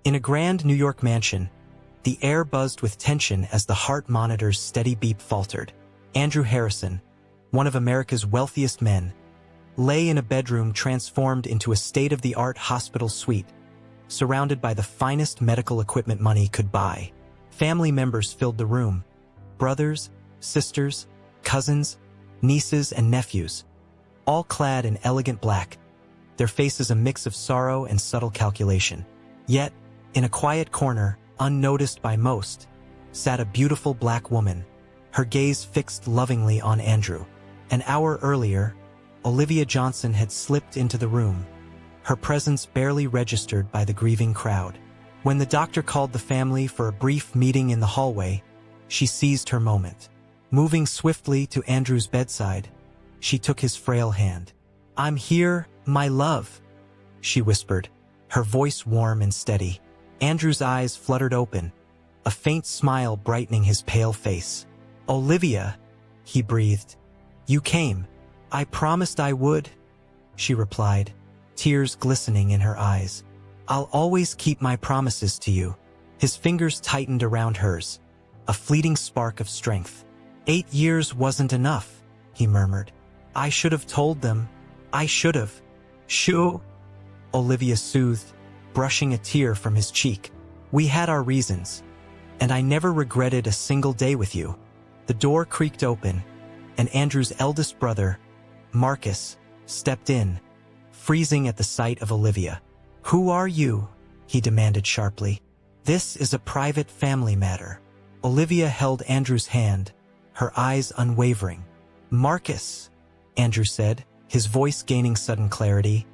In a grand New York mansion, the air buzzed with tension as the heart monitor's steady beep faltered. Andrew Harrison, one of America's wealthiest men, lay in a bedroom transformed into a state-of-the-art hospital suite, surrounded by the finest medical equipment money could buy. Family members filled the room: brothers, sisters, cousins, nieces, and nephews, all clad in elegant black, their faces a mix of sorrow and subtle calculation. Yet, in a quiet corner, unnoticed by most, sat a beautiful black woman, her gaze fixed lovingly on Andrew. An hour earlier, Olivia Johnson had slipped into the room, her presence barely registered by the grieving crowd. When the doctor called the family for a brief meeting in the hallway, she seized her moment. Moving swiftly to Andrew's bedside, she took his frail hand. "I'm here, my love," she whispered, her voice warm and steady. Andrew's eyes fluttered open, a faint smile brightening his pale face. "Olivia," he breathed. "You came. I promised I would," she replied, tears glistening in her eyes. "I'll always keep my promises to you." His fingers tightened around hers, a fleeting spark of strength. 8 years wasn't enough," he murmured. "I should have told them. I should have." "Shoo," Olivia soothed, brushing a tear from his cheek. "We had our reasons, and I never regretted a single day with you." The door creaked open, and Andrew's eldest brother, Marcus, stepped in, freezing at the sight of Olivia. "Who are you?" he demanded sharply. "This is a private family matter." Olivia held Andrew's hand, her eyes unwavering. "Marcus," Andrew said, his voice gaining sudden clarity.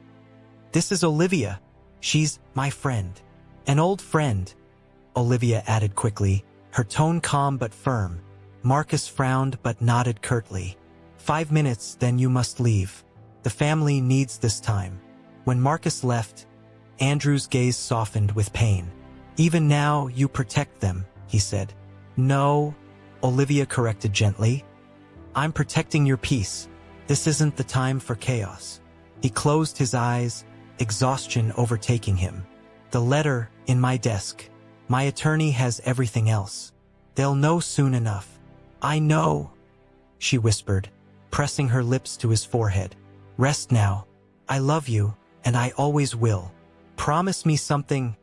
"This is Olivia. She's my friend." "An old friend," Olivia added quickly, her tone calm but firm. Marcus frowned but nodded curtly. "5 minutes, then you must leave. The family needs this time." When Marcus left, Andrew's gaze softened with pain. "Even now, you protect them," he said. "No," Olivia corrected gently. "I'm protecting your peace. This isn't the time for chaos." He closed his eyes, exhaustion overtaking him. "The letter in my desk. My attorney has everything else. They'll know soon enough." "I know," she whispered, pressing her lips to his forehead. "Rest now. I love you, and I always will." "Promise me something,"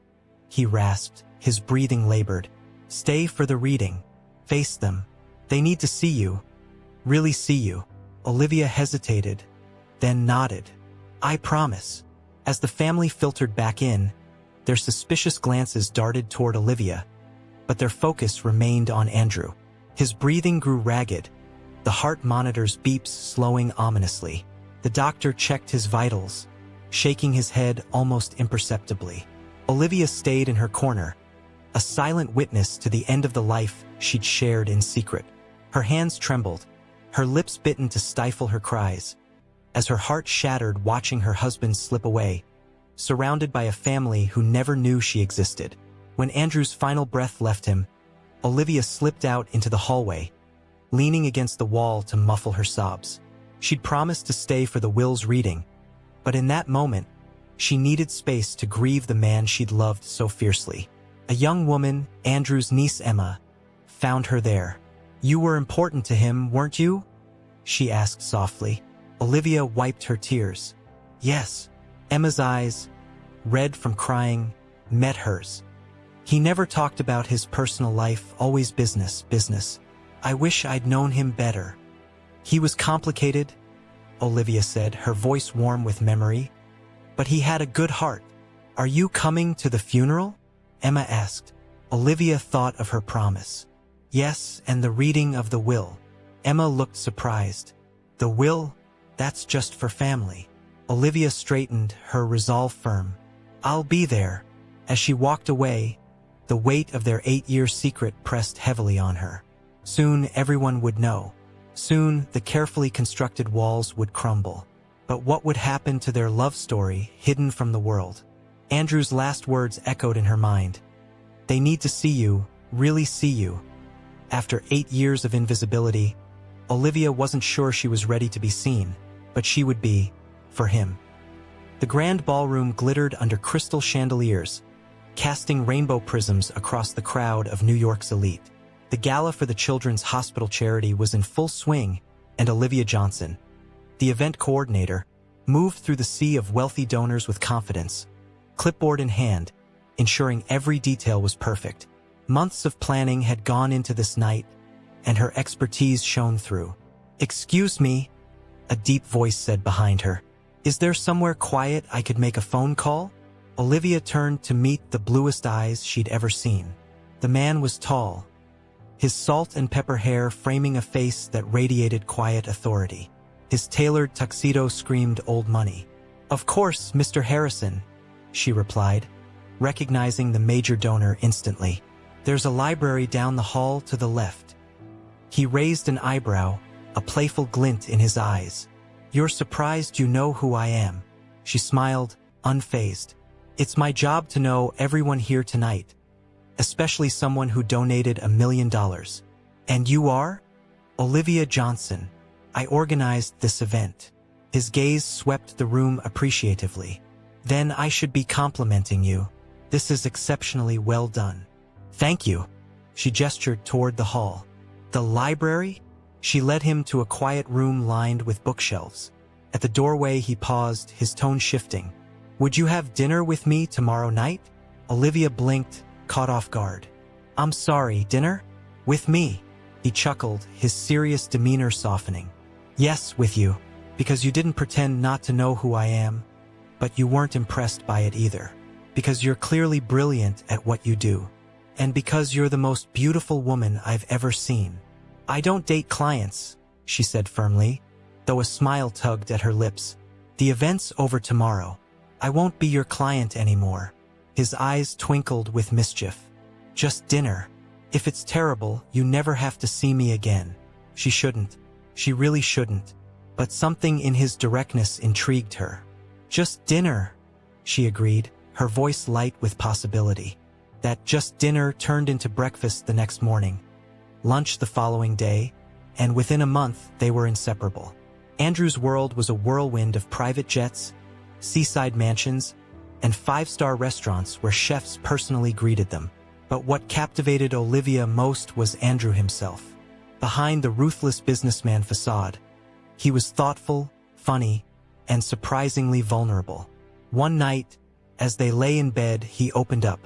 he rasped, his breathing labored. "Stay for the reading. Face them. They need to see you. Really see you." Olivia hesitated, then nodded. "I promise." As the family filtered back in, their suspicious glances darted toward Olivia, but their focus remained on Andrew. His breathing grew ragged, the heart monitor's beeps slowing ominously. The doctor checked his vitals, shaking his head almost imperceptibly. Olivia stayed in her corner, a silent witness to the end of the life she'd shared in secret. Her hands trembled, her lips bitten to stifle her cries, as her heart shattered watching her husband slip away, surrounded by a family who never knew she existed. When Andrew's final breath left him, Olivia slipped out into the hallway, leaning against the wall to muffle her sobs. She'd promised to stay for the will's reading, but in that moment, she needed space to grieve the man she'd loved so fiercely. A young woman, Andrew's niece Emma, found her there. "You were important to him, weren't you?" she asked softly. Olivia wiped her tears. "Yes." Emma's eyes, red from crying, met hers. "He never talked about his personal life, always business, business. I wish I'd known him better." "He was complicated," Olivia said, her voice warm with memory. "But he had a good heart." "Are you coming to the funeral?" Emma asked. Olivia thought of her promise. "Yes, and the reading of the will." Emma looked surprised. "The will? That's just for family." Olivia straightened, her resolve firm. "I'll be there." As she walked away, the weight of their 8-year secret pressed heavily on her. Soon everyone would know. Soon the carefully constructed walls would crumble. But what would happen to their love story hidden from the world? Andrew's last words echoed in her mind. "They need to see you, really see you." After 8 years of invisibility, Olivia wasn't sure she was ready to be seen, but she would be, for him. The grand ballroom glittered under crystal chandeliers, casting rainbow prisms across the crowd of New York's elite. The gala for the Children's Hospital charity was in full swing, and Olivia Johnson, the event coordinator, moved through the sea of wealthy donors with confidence, clipboard in hand, ensuring every detail was perfect. Months of planning had gone into this night, and her expertise shone through. "Excuse me," a deep voice said behind her. "Is there somewhere quiet I could make a phone call?" Olivia turned to meet the bluest eyes she'd ever seen. The man was tall, his salt and pepper hair framing a face that radiated quiet authority. His tailored tuxedo screamed old money. "Of course, Mr. Harrison," she replied, recognizing the major donor instantly. "There's a library down the hall to the left." He raised an eyebrow, a playful glint in his eyes. "You're surprised you know who I am." She smiled, unfazed. "It's my job to know everyone here tonight, especially someone who donated $1 million. And you are?" "Olivia Johnson. I organized this event." His gaze swept the room appreciatively. "Then I should be complimenting you. This is exceptionally well done." "Thank you." She gestured toward the hall. "The library?" She led him to a quiet room lined with bookshelves. At the doorway he paused, his tone shifting. "Would you have dinner with me tomorrow night?" Olivia blinked, caught off guard. "I'm sorry, dinner? With me?" He chuckled, his serious demeanor softening. "Yes, with you, because you didn't pretend not to know who I am, but you weren't impressed by it either. Because you're clearly brilliant at what you do. And because you're the most beautiful woman I've ever seen." "I don't date clients," she said firmly, though a smile tugged at her lips. "The event's over tomorrow. I won't be your client anymore." His eyes twinkled with mischief. "Just dinner. If it's terrible, you never have to see me again." She shouldn't. She really shouldn't. But something in his directness intrigued her. "Just dinner," she agreed, her voice light with possibility. That just dinner turned into breakfast the next morning, lunch the following day, and within a month they were inseparable. Andrew's world was a whirlwind of private jets, seaside mansions, and five-star restaurants where chefs personally greeted them. But what captivated Olivia most was Andrew himself. Behind the ruthless businessman facade, he was thoughtful, funny, and surprisingly vulnerable. One night, as they lay in bed, he opened up.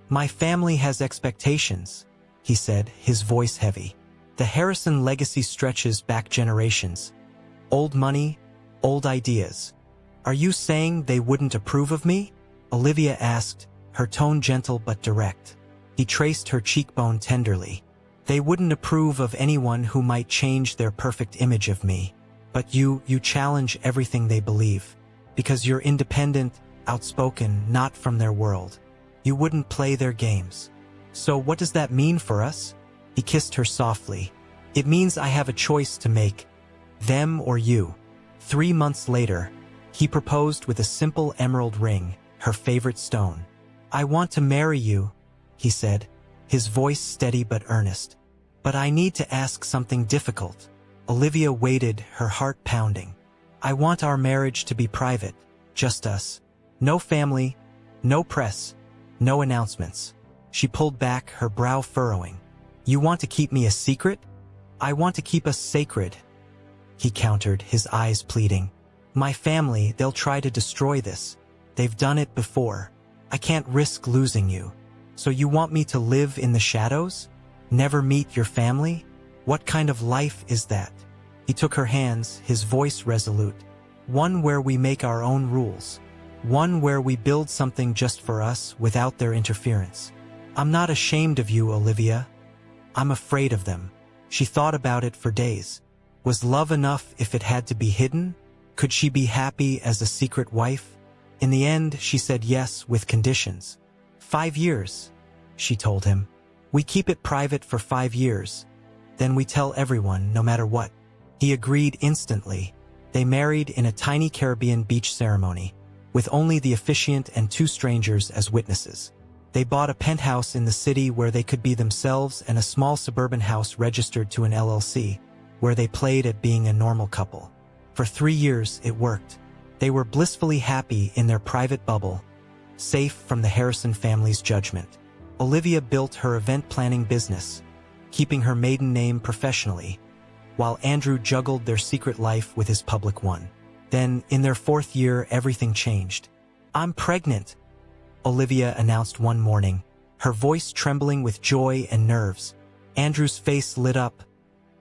"My family has expectations," he said, his voice heavy. "The Harrison legacy stretches back generations. Old money, old ideas. Are you saying they wouldn't approve of me?" Olivia asked, her tone gentle but direct. He traced her cheekbone tenderly. "They wouldn't approve of anyone who might change their perfect image of me. But you challenge everything they believe. Because you're independent, outspoken, not from their world. You wouldn't play their games. So what does that mean for us?" He kissed her softly. "It means I have a choice to make. Them or you." 3 months later, he proposed with a simple emerald ring, her favorite stone. "I want to marry you," he said, his voice steady but earnest. "But I need to ask something difficult." Olivia waited, her heart pounding. "I want our marriage to be private, just us. No family, no press, no announcements." She pulled back, her brow furrowing. "You want to keep me a secret?" "I want to keep us sacred," he countered, his eyes pleading. "My family, they'll try to destroy this. They've done it before. I can't risk losing you. So you want me to live in the shadows? Never meet your family? What kind of life is that?" He took her hands, his voice resolute. "One where we make our own rules. One where we build something just for us without their interference. I'm not ashamed of you, Olivia. I'm afraid of them." She thought about it for days. Was love enough if it had to be hidden? Could she be happy as a secret wife? In the end, she said yes with conditions. 5 years, she told him. "We keep it private for 5 years. Then we tell everyone, no matter what." He agreed instantly. They married in a tiny Caribbean beach ceremony, with only the officiant and 2 strangers as witnesses. They bought a penthouse in the city where they could be themselves and a small suburban house registered to an LLC, where they played at being a normal couple. For 3 years, it worked. They were blissfully happy in their private bubble, safe from the Harrison family's judgment. Olivia built her event planning business, keeping her maiden name professionally, while Andrew juggled their secret life with his public one. Then, in their 4th year, everything changed. "I'm pregnant," Olivia announced one morning, her voice trembling with joy and nerves. Andrew's face lit up,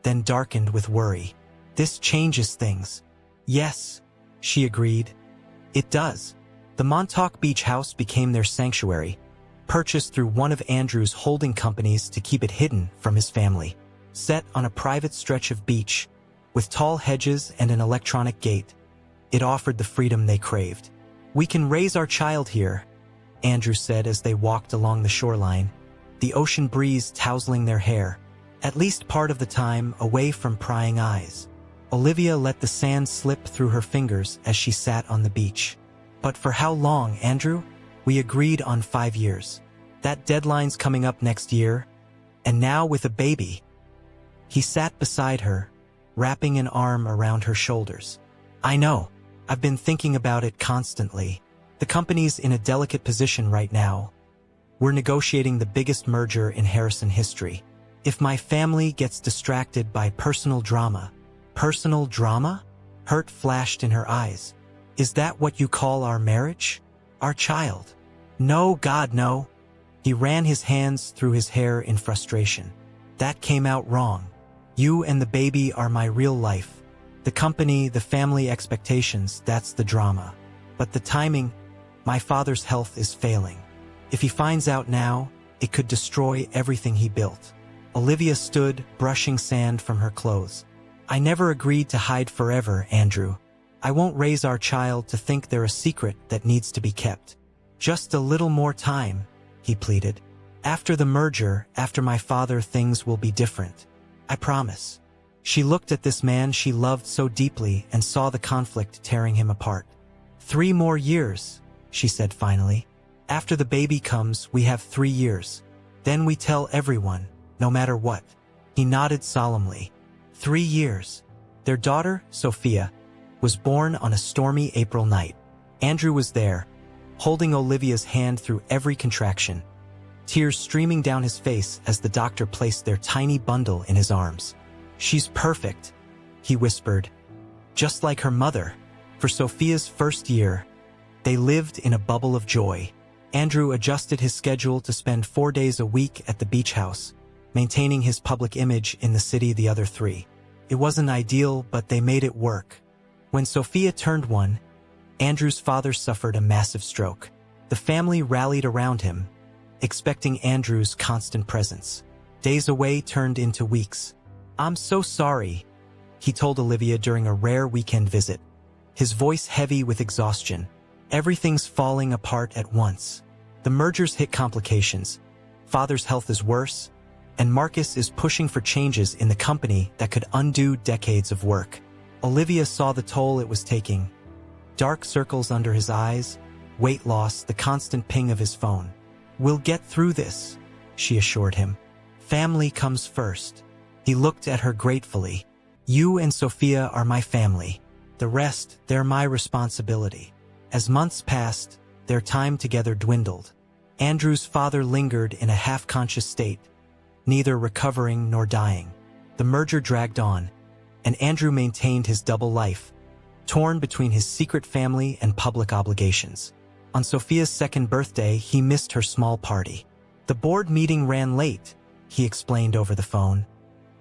then darkened with worry. "This changes things." "Yes," she agreed. "It does." The Montauk Beach house became their sanctuary, purchased through one of Andrew's holding companies to keep it hidden from his family. Set on a private stretch of beach, with tall hedges and an electronic gate, it offered the freedom they craved. "We can raise our child here," Andrew said as they walked along the shoreline, the ocean breeze tousling their hair, at least part of the time away from prying eyes. Olivia let the sand slip through her fingers as she sat on the beach. "But for how long, Andrew?" "We agreed on 5 years. That deadline's coming up next year. And now with a baby." He sat beside her, wrapping an arm around her shoulders. "I know. I've been thinking about it constantly. The company's in a delicate position right now. We're negotiating the biggest merger in Harrison history. If my family gets distracted by personal drama..." "Personal drama?" Hurt flashed in her eyes. "Is that what you call our marriage? Our child?" "No, God, no." He ran his hands through his hair in frustration. "That came out wrong. You and the baby are my real life. The company, the family expectations, that's the drama. But the timing, my father's health is failing. If he finds out now, it could destroy everything he built." Olivia stood, brushing sand from her clothes. "I never agreed to hide forever, Andrew. I won't raise our child to think they're a secret that needs to be kept. Just a little more time," he pleaded. "After the merger, after my father, things will be different. I promise." She looked at this man she loved so deeply and saw the conflict tearing him apart. 3 more years, she said finally. "After the baby comes, we have 3 years. Then we tell everyone, no matter what." He nodded solemnly. 3 years. Their daughter, Sophia, was born on a stormy April night. Andrew was there, holding Olivia's hand through every contraction, tears streaming down his face as the doctor placed their tiny bundle in his arms. "She's perfect," he whispered, "just like her mother." For Sophia's first year, they lived in a bubble of joy. Andrew adjusted his schedule to spend 4 days a week at the beach house, maintaining his public image in the city the other 3. It wasn't ideal, but they made it work. When Sophia turned 1, Andrew's father suffered a massive stroke. The family rallied around him, expecting Andrew's constant presence. Days away turned into weeks. "I'm so sorry," he told Olivia during a rare weekend visit, his voice heavy with exhaustion. "Everything's falling apart at once. The merger's hit complications, father's health is worse, and Marcus is pushing for changes in the company that could undo decades of work." Olivia saw the toll it was taking. Dark circles under his eyes, weight loss, the constant ping of his phone. "We'll get through this," she assured him. "Family comes first." He looked at her gratefully. "You and Sophia are my family. The rest, they're my responsibility." As months passed, their time together dwindled. Andrew's father lingered in a half-conscious state, neither recovering nor dying. The merger dragged on, and Andrew maintained his double life, torn between his secret family and public obligations. On Sophia's 2nd birthday, he missed her small party. "The board meeting ran late," he explained over the phone.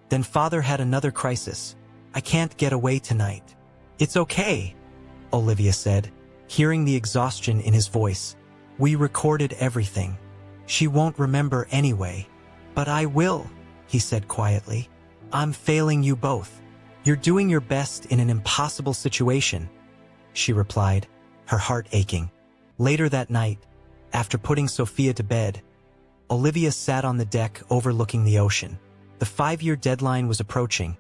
"Then father had another crisis. I can't get away tonight." "It's okay," Olivia said, hearing the exhaustion in his voice. "We recorded everything. She won't remember anyway." "But I will," he said quietly. "I'm failing you both. You're doing your best in an impossible situation," she replied, her heart aching. Later that night, after putting Sophia to bed, Olivia sat on the deck overlooking the ocean. The 5-year deadline was approaching,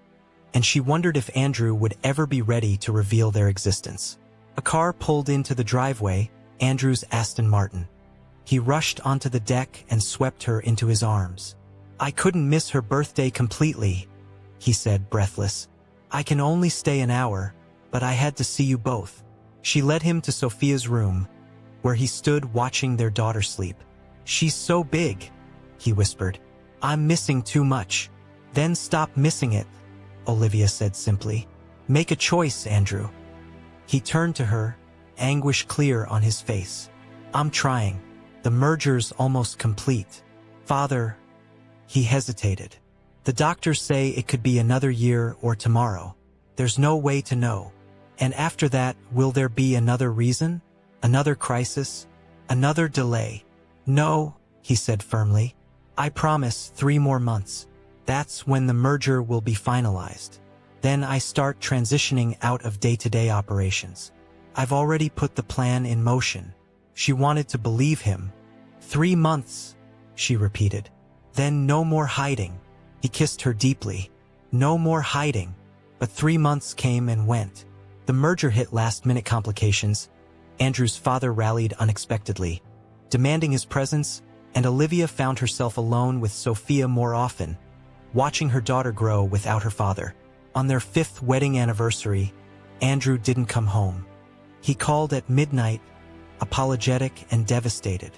and she wondered if Andrew would ever be ready to reveal their existence. A car pulled into the driveway, Andrew's Aston Martin. He rushed onto the deck and swept her into his arms. "I couldn't miss her birthday completely," he said, breathless. "I can only stay an hour, but I had to see you both." She led him to Sophia's room, where he stood watching their daughter sleep. "She's so big," he whispered. "I'm missing too much." "Then stop missing it," Olivia said simply. "Make a choice, Andrew." He turned to her, anguish clear on his face. "I'm trying. The merger's almost complete. Father," he hesitated. "The doctors say it could be another year or tomorrow. There's no way to know. And after that, will there be another reason? Another crisis? Another delay?" "No," he said firmly. "I promise 3 more months. That's when the merger will be finalized. Then I start transitioning out of day-to-day operations. I've already put the plan in motion." She wanted to believe him. 3 months, she repeated. "Then no more hiding." He kissed her deeply. No more hiding. But 3 months came and went. The merger hit last-minute complications. Andrew's father rallied unexpectedly, demanding his presence, and Olivia found herself alone with Sophia more often, watching her daughter grow without her father. On their 5th wedding anniversary, Andrew didn't come home. He called at midnight, apologetic and devastated.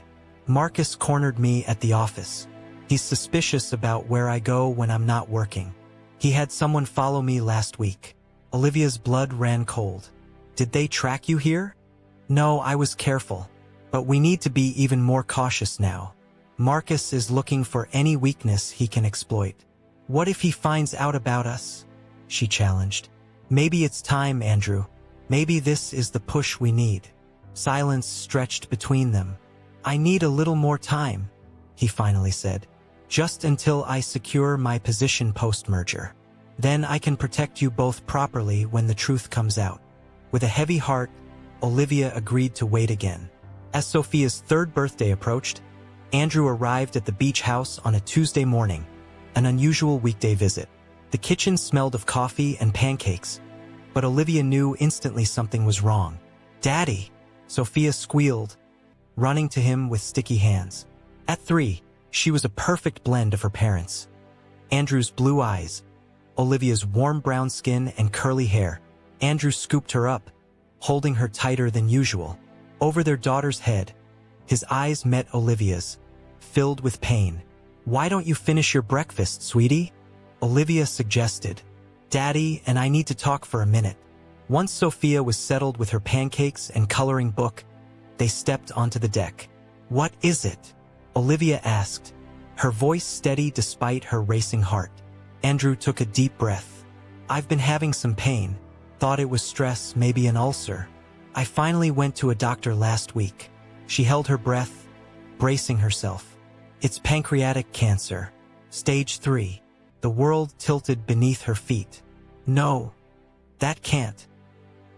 "Marcus cornered me at the office. He's suspicious about where I go when I'm not working. He had someone follow me last week." Olivia's blood ran cold. "Did they track you here?" "No, I was careful. But we need to be even more cautious now. Marcus is looking for any weakness he can exploit." "What if he finds out about us?" she challenged. "Maybe it's time, Andrew. Maybe this is the push we need." Silence stretched between them. "I need a little more time," he finally said. "Just until I secure my position post-merger. Then I can protect you both properly when the truth comes out." With a heavy heart, Olivia agreed to wait again. As Sophia's 3rd birthday approached, Andrew arrived at the beach house on a Tuesday morning, an unusual weekday visit. The kitchen smelled of coffee and pancakes, but Olivia knew instantly something was wrong. "Daddy!" Sophia squealed, running to him with sticky hands. At 3, she was a perfect blend of her parents. Andrew's blue eyes, Olivia's warm brown skin and curly hair. Andrew scooped her up, holding her tighter than usual. Over their daughter's head, his eyes met Olivia's, filled with pain. "Why don't you finish your breakfast, sweetie?" Olivia suggested. "Daddy and I need to talk for a minute." Once Sophia was settled with her pancakes and coloring book, they stepped onto the deck. "What is it?" Olivia asked, her voice steady despite her racing heart. Andrew took a deep breath. "I've been having some pain. Thought it was stress, maybe an ulcer. I finally went to a doctor last week." She held her breath, bracing herself. "It's pancreatic cancer. Stage 3. The world tilted beneath her feet. "No, that can't.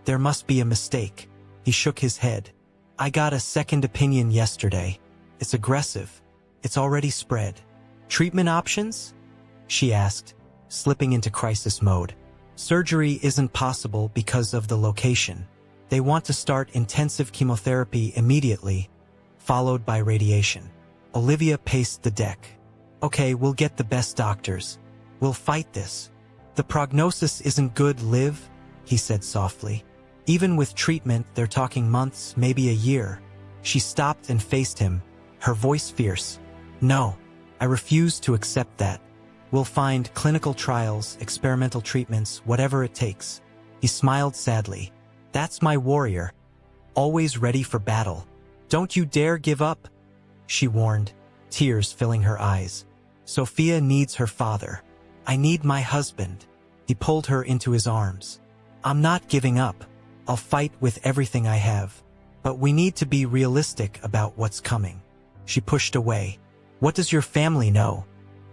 There must be a mistake." He shook his head. "I got a second opinion yesterday. It's aggressive. It's already spread." "Treatment options?" she asked, slipping into crisis mode. "Surgery isn't possible because of the location. They want to start intensive chemotherapy immediately, followed by radiation." Olivia paced the deck. "Okay, we'll get the best doctors. We'll fight this." "The prognosis isn't good, Liv," he said softly. "Even with treatment, they're talking months, maybe a year." She stopped and faced him, her voice fierce. "No, I refuse to accept that. We'll find clinical trials, experimental treatments, whatever it takes." He smiled sadly. "That's my warrior, always ready for battle. Don't you dare give up," she warned, tears filling her eyes. "Sophia needs her father. I need my husband." He pulled her into his arms. "I'm not giving up. I'll fight with everything I have. But we need to be realistic about what's coming." She pushed away. "What does your family know?"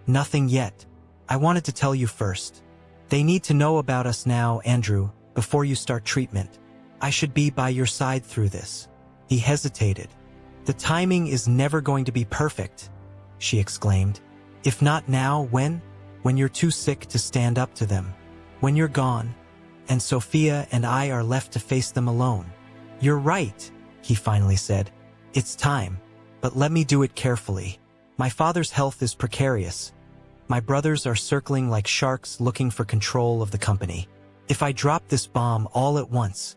"Nothing yet. I wanted to tell you first. They need to know about us now, Andrew, before you start treatment. I should be by your side through this." He hesitated. "The timing is never going to be perfect," she exclaimed. "If not now, when? When you're too sick to stand up to them. When you're gone, and Sophia and I are left to face them alone." "You're right," he finally said. "It's time. But let me do it carefully. My father's health is precarious. My brothers are circling like sharks looking for control of the company. If I drop this bomb all at once,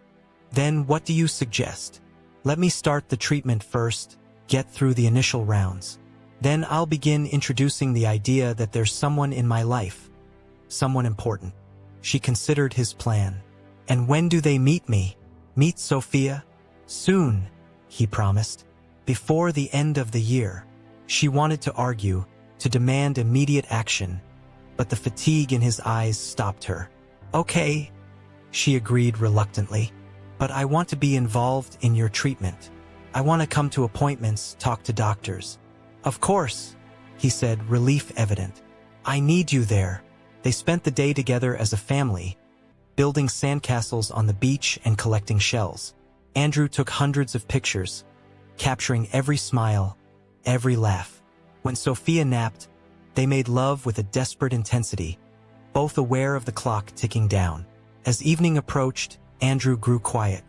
then what do you suggest?" Let me start the treatment first, get through the initial rounds. Then I'll begin introducing the idea that there's someone in my life. Someone important. She considered his plan. And when do they meet me? Meet Sophia? Soon, he promised. Before the end of the year. She wanted to argue, to demand immediate action, but the fatigue in his eyes stopped her. Okay, she agreed reluctantly, but I want to be involved in your treatment. I want to come to appointments, talk to doctors. Of course, he said, relief evident. I need you there. They spent the day together as a family, building sandcastles on the beach and collecting shells. Andrew took hundreds of pictures, capturing every smile, every laugh. When Sophia napped, they made love with a desperate intensity, both aware of the clock ticking down. As evening approached, Andrew grew quiet.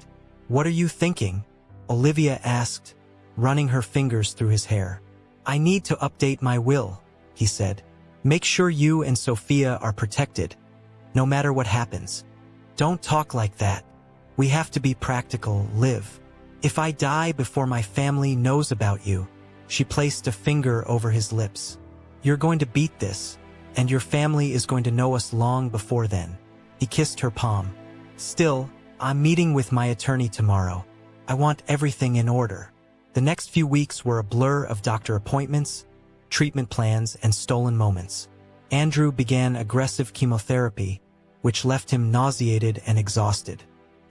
What are you thinking? Olivia asked, running her fingers through his hair. I need to update my will, he said. Make sure you and Sophia are protected, no matter what happens. Don't talk like that. We have to be practical, Liv. If I die before my family knows about you, she placed a finger over his lips. You're going to beat this, and your family is going to know us long before then. He kissed her palm. Still, I'm meeting with my attorney tomorrow. I want everything in order. The next few weeks were a blur of doctor appointments, treatment plans, and stolen moments. Andrew began aggressive chemotherapy, which left him nauseated and exhausted.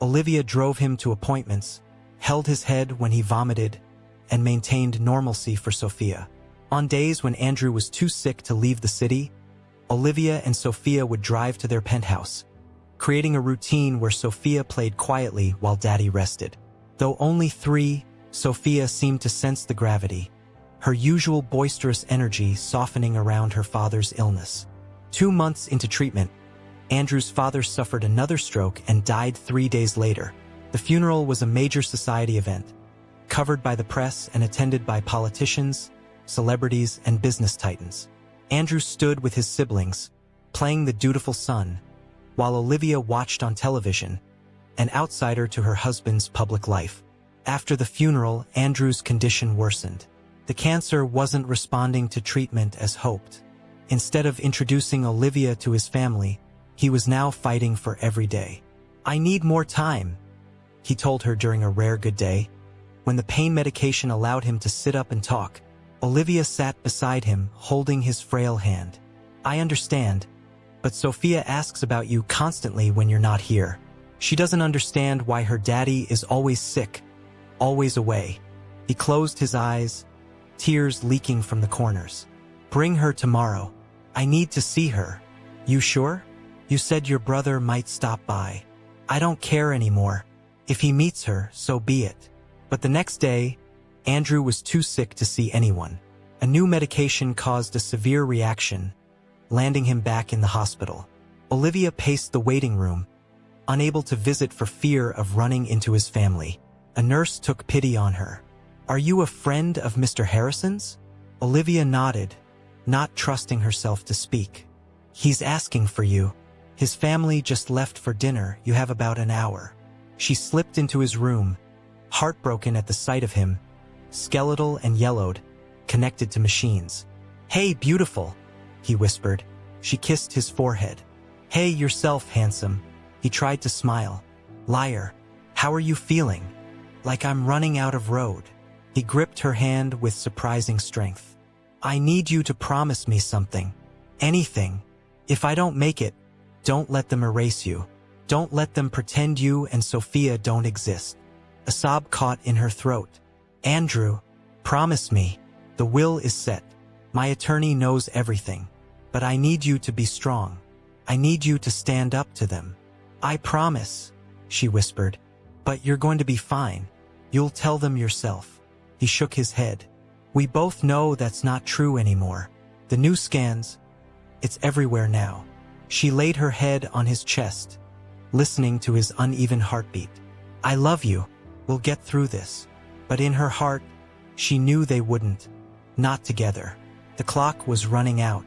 Olivia drove him to appointments, held his head when he vomited, and maintained normalcy for Sophia. On days when Andrew was too sick to leave the city, Olivia and Sophia would drive to their penthouse, creating a routine where Sophia played quietly while Daddy rested. Though only 3, Sophia seemed to sense the gravity, her usual boisterous energy softening around her father's illness. 2 months into treatment, Andrew's father suffered another stroke and died 3 days later. The funeral was a major society event, covered by the press and attended by politicians, celebrities, and business titans. Andrew stood with his siblings, playing the dutiful son, while Olivia watched on television, an outsider to her husband's public life. After the funeral, Andrew's condition worsened. The cancer wasn't responding to treatment as hoped. Instead of introducing Olivia to his family, he was now fighting for every day. I need more time, he told her during a rare good day. When the pain medication allowed him to sit up and talk, Olivia sat beside him, holding his frail hand. I understand, but Sophia asks about you constantly when you're not here. She doesn't understand why her daddy is always sick, always away. He closed his eyes, tears leaking from the corners. Bring her tomorrow. I need to see her. You sure? You said your brother might stop by. I don't care anymore. If he meets her, so be it. But the next day, Andrew was too sick to see anyone. A new medication caused a severe reaction, landing him back in the hospital. Olivia paced the waiting room, unable to visit for fear of running into his family. A nurse took pity on her. Are you a friend of Mr. Harrison's? Olivia nodded, not trusting herself to speak. He's asking for you. His family just left for dinner. You have about an hour. She slipped into his room, heartbroken at the sight of him, skeletal and yellowed, connected to machines. Hey, beautiful, he whispered. She kissed his forehead. Hey, yourself, handsome. He tried to smile. Liar, how are you feeling? Like I'm running out of road. He gripped her hand with surprising strength. I need you to promise me something. Anything. If I don't make it, don't let them erase you. Don't let them pretend you and Sophia don't exist. A sob caught in her throat. Andrew, promise me. The will is set. My attorney knows everything. But I need you to be strong. I need you to stand up to them. I promise, she whispered. But you're going to be fine. You'll tell them yourself. He shook his head. We both know that's not true anymore. The new scans, it's everywhere now. She laid her head on his chest, listening to his uneven heartbeat. I love you. We'll get through this. But in her heart, she knew they wouldn't. Not together. The clock was running out.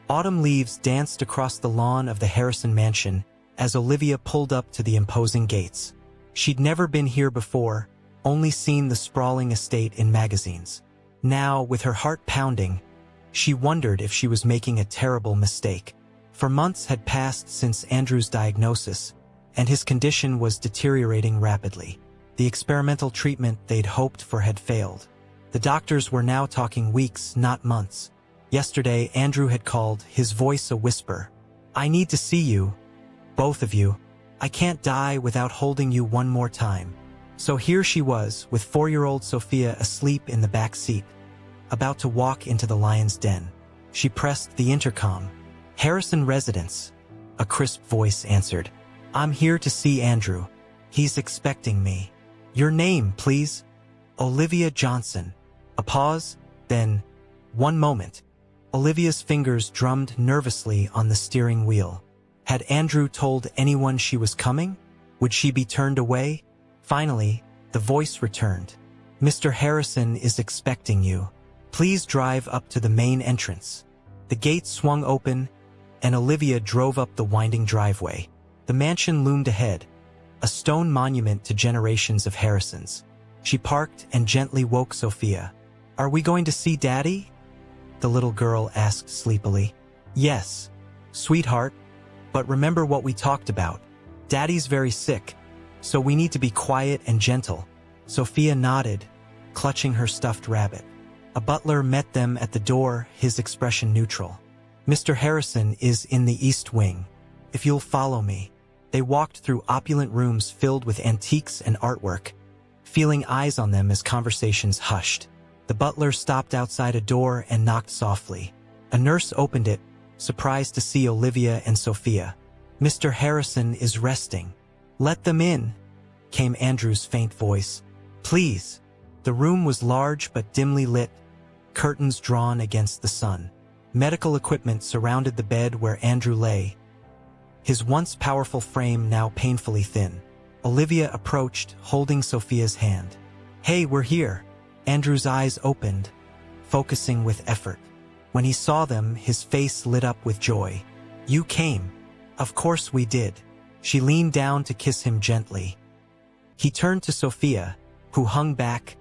Autumn leaves danced across the lawn of the Harrison mansion as Olivia pulled up to the imposing gates. She'd never been here before, only seen the sprawling estate in magazines. Now, with her heart pounding, she wondered if she was making a terrible mistake. For months had passed since Andrew's diagnosis, and his condition was deteriorating rapidly. The experimental treatment they'd hoped for had failed. The doctors were now talking weeks, not months. Yesterday, Andrew had called, his voice a whisper. "I need to see you. Both of you. I can't die without holding you one more time." So here she was, with 4-year-old Sophia asleep in the back seat, about to walk into the lion's den. She pressed the intercom. "Harrison Residence," a crisp voice answered. "I'm here to see Andrew. He's expecting me." "Your name, please?" "Olivia Johnson." A pause, then, "One moment." Olivia's fingers drummed nervously on the steering wheel. Had Andrew told anyone she was coming? Would she be turned away? Finally, the voice returned. "Mr. Harrison is expecting you. Please drive up to the main entrance." The gate swung open, and Olivia drove up the winding driveway. The mansion loomed ahead, a stone monument to generations of Harrisons. She parked and gently woke Sophia. "Are we going to see Daddy?" the little girl asked sleepily. "Yes, sweetheart, but remember what we talked about. Daddy's very sick, so we need to be quiet and gentle." Sophia nodded, clutching her stuffed rabbit. A butler met them at the door, his expression neutral. "Mr. Harrison is in the East Wing. If you'll follow me." They walked through opulent rooms filled with antiques and artwork, feeling eyes on them as conversations hushed. The butler stopped outside a door and knocked softly. A nurse opened it, surprised to see Olivia and Sophia. "Mr. Harrison is resting." "Let them in," came Andrew's faint voice. "Please." The room was large but dimly lit, curtains drawn against the sun. Medical equipment surrounded the bed where Andrew lay, his once powerful frame now painfully thin. Olivia approached, holding Sophia's hand. "Hey, we're here." Andrew's eyes opened, focusing with effort. When he saw them, his face lit up with joy. "You came." "Of course we did." She leaned down to kiss him gently. He turned to Sophia, who hung back,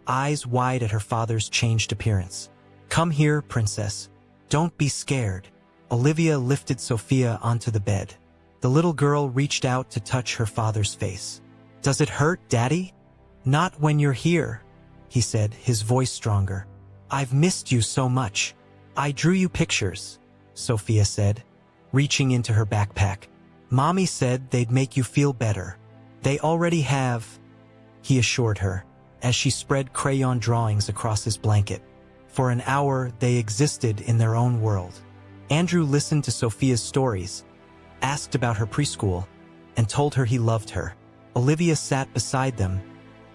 eyes wide at her father's changed appearance. "Come here, princess. Don't be scared." Olivia lifted Sophia onto the bed. The little girl reached out to touch her father's face. "Does it hurt, Daddy?" "Not when you're here," he said, his voice stronger. "I've missed you so much." "I drew you pictures," Sophia said, reaching into her backpack. "Mommy said they'd make you feel better." "They already have," he assured her, as she spread crayon drawings across his blanket. For an hour, they existed in their own world. Andrew listened to Sophia's stories, asked about her preschool, and told her he loved her. Olivia sat beside them,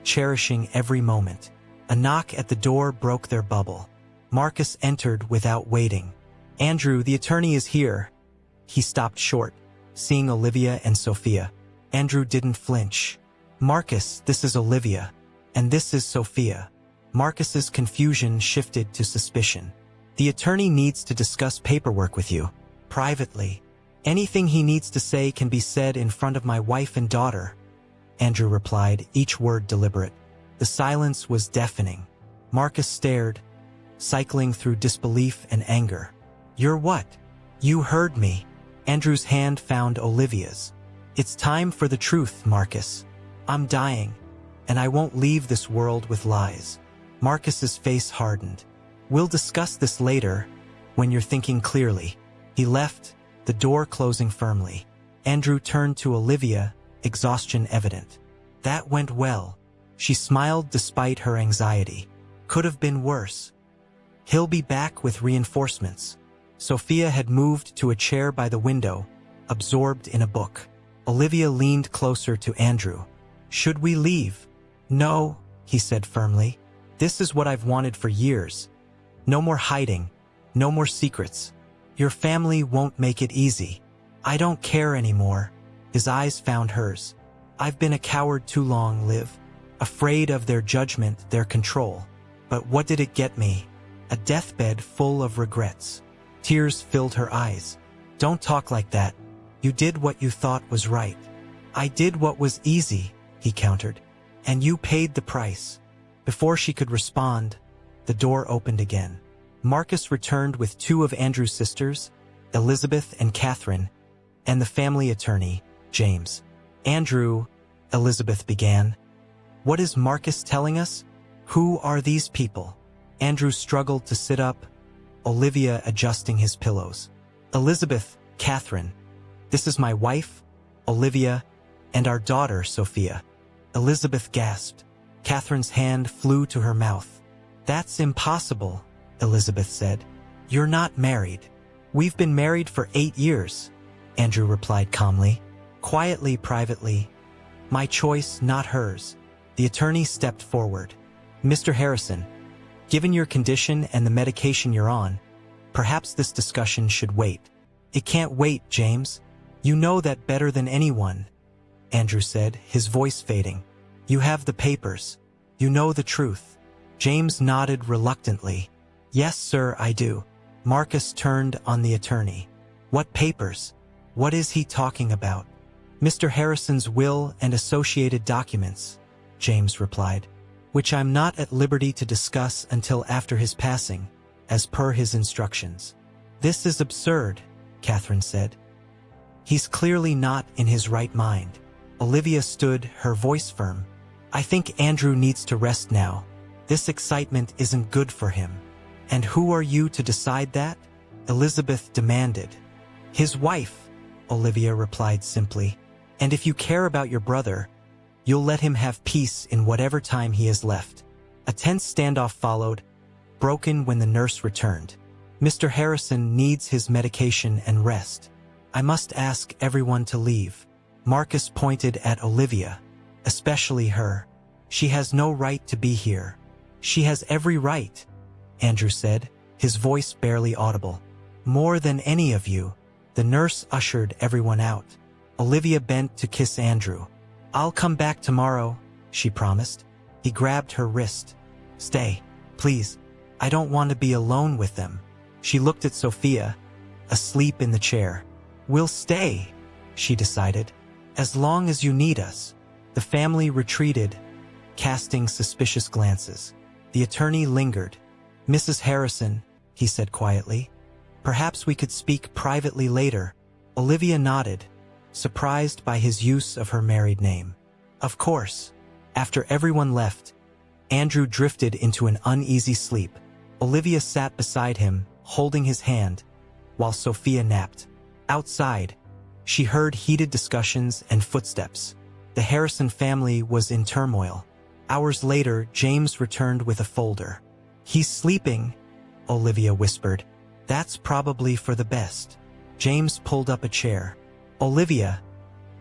cherishing every moment. A knock at the door broke their bubble. Marcus entered without waiting. "Andrew, the attorney is here." He stopped short, seeing Olivia and Sophia. Andrew didn't flinch. "Marcus, this is Olivia. And this is Sophia." Marcus's confusion shifted to suspicion. "The attorney needs to discuss paperwork with you, privately. Anything he needs to say can be said in front of my wife and daughter," Andrew replied, each word deliberate. The silence was deafening. Marcus stared, cycling through disbelief and anger. "You're what?" "You heard me." Andrew's hand found Olivia's. "It's time for the truth, Marcus. I'm dying, and I won't leave this world with lies." Marcus's face hardened. "We'll discuss this later, when you're thinking clearly." He left, the door closing firmly. Andrew turned to Olivia, exhaustion evident. "That went well." She smiled despite her anxiety. "Could have been worse. He'll be back with reinforcements." Sophia had moved to a chair by the window, absorbed in a book. Olivia leaned closer to Andrew. "Should we leave?" "No," he said firmly. "This is what I've wanted for years. No more hiding, no more secrets. Your family won't make it easy. I don't care anymore." His eyes found hers. "I've been a coward too long, Liv. Afraid of their judgment, their control. But what did it get me? A deathbed full of regrets." Tears filled her eyes. "Don't talk like that. You did what you thought was right." "I did what was easy," he countered. And you paid the price. Before she could respond, the door opened again. Marcus returned with two of Andrew's sisters, Elizabeth and Catherine, and the family attorney, James. Andrew, Elizabeth began. What is Marcus telling us? Who are these people? Andrew struggled to sit up, Olivia adjusting his pillows. Elizabeth, Catherine. This is my wife, Olivia, and our daughter, Sophia. Elizabeth gasped. Catherine's hand flew to her mouth. That's impossible, Elizabeth said. You're not married. We've been married for 8 years, Andrew replied calmly. Quietly, privately. My choice, not hers. The attorney stepped forward. Mr. Harrison, given your condition and the medication you're on, perhaps this discussion should wait. It can't wait, James. You know that better than anyone, Andrew said, his voice fading. You have the papers. You know the truth. James nodded reluctantly. Yes, sir, I do. Marcus turned on the attorney. What papers? What is he talking about? Mr. Harrison's will and associated documents, James replied, which I'm not at liberty to discuss until after his passing, as per his instructions. This is absurd, Catherine said. He's clearly not in his right mind. Olivia stood, her voice firm. I think Andrew needs to rest now. This excitement isn't good for him. And who are you to decide that? Elizabeth demanded. His wife, Olivia replied simply. And if you care about your brother, you'll let him have peace in whatever time he has left. A tense standoff followed, broken when the nurse returned. Mr. Harrison needs his medication and rest. I must ask everyone to leave. Marcus pointed at Olivia, especially her. She has no right to be here. She has every right, Andrew said, his voice barely audible. More than any of you. The nurse ushered everyone out. Olivia bent to kiss Andrew. I'll come back tomorrow, she promised. He grabbed her wrist. Stay, please. I don't want to be alone with them. She looked at Sophia, asleep in the chair. We'll stay, she decided. As long as you need us. The family retreated, casting suspicious glances. The attorney lingered. Mrs. Harrison, he said quietly. Perhaps we could speak privately later. Olivia nodded, surprised by his use of her married name. Of course. After everyone left, Andrew drifted into an uneasy sleep. Olivia sat beside him, holding his hand, while Sophia napped. Outside, she heard heated discussions and footsteps. The Harrison family was in turmoil. Hours later, James returned with a folder. He's sleeping, Olivia whispered. That's probably for the best. James pulled up a chair. Olivia,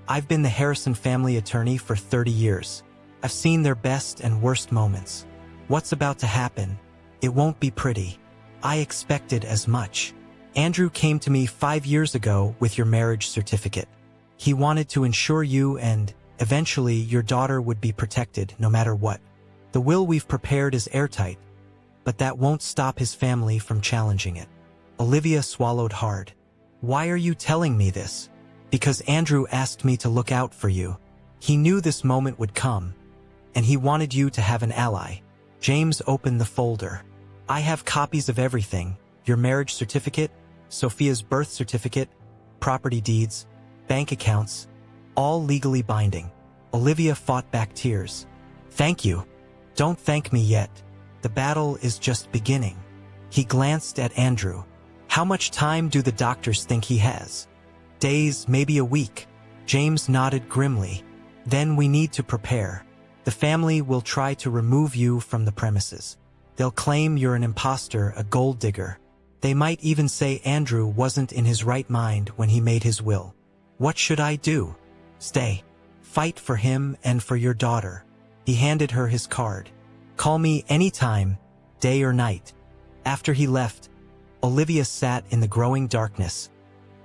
I've been the Harrison family attorney for 30 years. I've seen their best and worst moments. What's about to happen? It won't be pretty. I expected as much. Andrew came to me 5 years ago with your marriage certificate. He wanted to ensure you and, eventually, your daughter would be protected no matter what. The will we've prepared is airtight, but that won't stop his family from challenging it. Olivia swallowed hard. Why are you telling me this? Because Andrew asked me to look out for you. He knew this moment would come, and he wanted you to have an ally. James opened the folder. I have copies of everything. Your marriage certificate, Sophia's birth certificate, property deeds, bank accounts, all legally binding. Olivia fought back tears. Thank you. Don't thank me yet. The battle is just beginning. He glanced at Andrew. How much time do the doctors think he has? Days, maybe a week. James nodded grimly. Then we need to prepare. The family will try to remove you from the premises. They'll claim you're an imposter, a gold digger. They might even say Andrew wasn't in his right mind when he made his will. What should I do? Stay. Fight for him and for your daughter. He handed her his card. Call me anytime, day or night. After he left, Olivia sat in the growing darkness,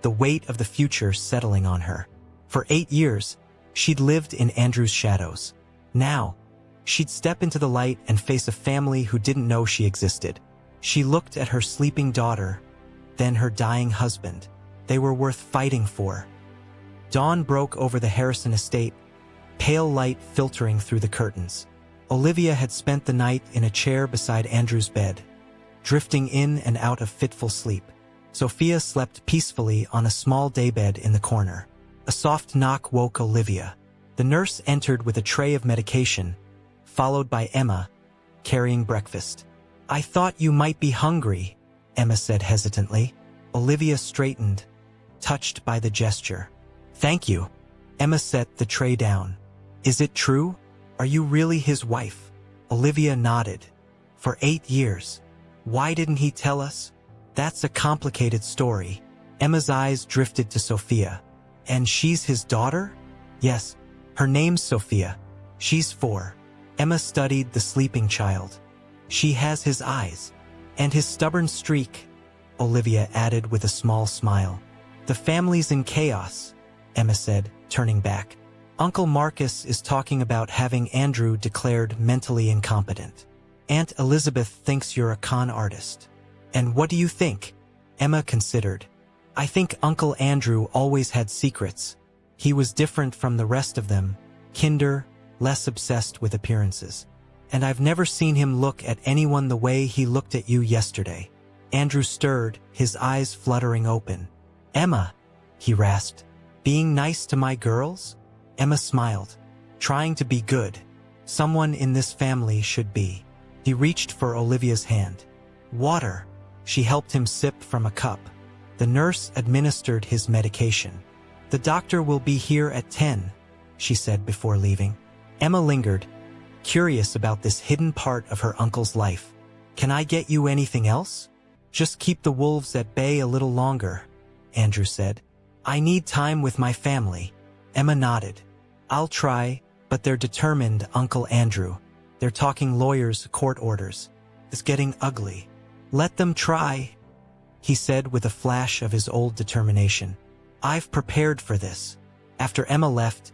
the weight of the future settling on her. For 8 years, she'd lived in Andrew's shadows. Now, she'd step into the light and face a family who didn't know she existed. She looked at her sleeping daughter, then her dying husband. They were worth fighting for. Dawn broke over the Harrison estate, pale light filtering through the curtains. Olivia had spent the night in a chair beside Andrew's bed, drifting in and out of fitful sleep. Sophia slept peacefully on a small daybed in the corner. A soft knock woke Olivia. The nurse entered with a tray of medication, followed by Emma, carrying breakfast. "I thought you might be hungry," Emma said hesitantly. Olivia straightened, touched by the gesture. "Thank you." Emma set the tray down. "Is it true? Are you really his wife?" Olivia nodded. "For 8 years. Why didn't he tell us?" "That's a complicated story." Emma's eyes drifted to Sophia. "And she's his daughter?" "Yes. Her name's Sophia. She's 4. Emma studied the sleeping child. "She has his eyes. And his stubborn streak," Olivia added with a small smile. "The family's in chaos," Emma said, turning back. "Uncle Marcus is talking about having Andrew declared mentally incompetent. Aunt Elizabeth thinks you're a con artist." "And what do you think?" Emma considered. "I think Uncle Andrew always had secrets. He was different from the rest of them, kinder, less obsessed with appearances. And I've never seen him look at anyone the way he looked at you yesterday." Andrew stirred, his eyes fluttering open. "Emma," he rasped, "being nice to my girls?" Emma smiled. "Trying to be good. Someone in this family should be." He reached for Olivia's hand. "Water." She helped him sip from a cup. The nurse administered his medication. "The doctor will be here at 10, she said before leaving. Emma lingered, curious about this hidden part of her uncle's life. "Can I get you anything else?" "Just keep the wolves at bay a little longer," Andrew said. "I need time with my family." Emma nodded. "I'll try, but they're determined, Uncle Andrew. They're talking lawyers, court orders. It's getting ugly." "Let them try," he said with a flash of his old determination. "I've prepared for this." After Emma left,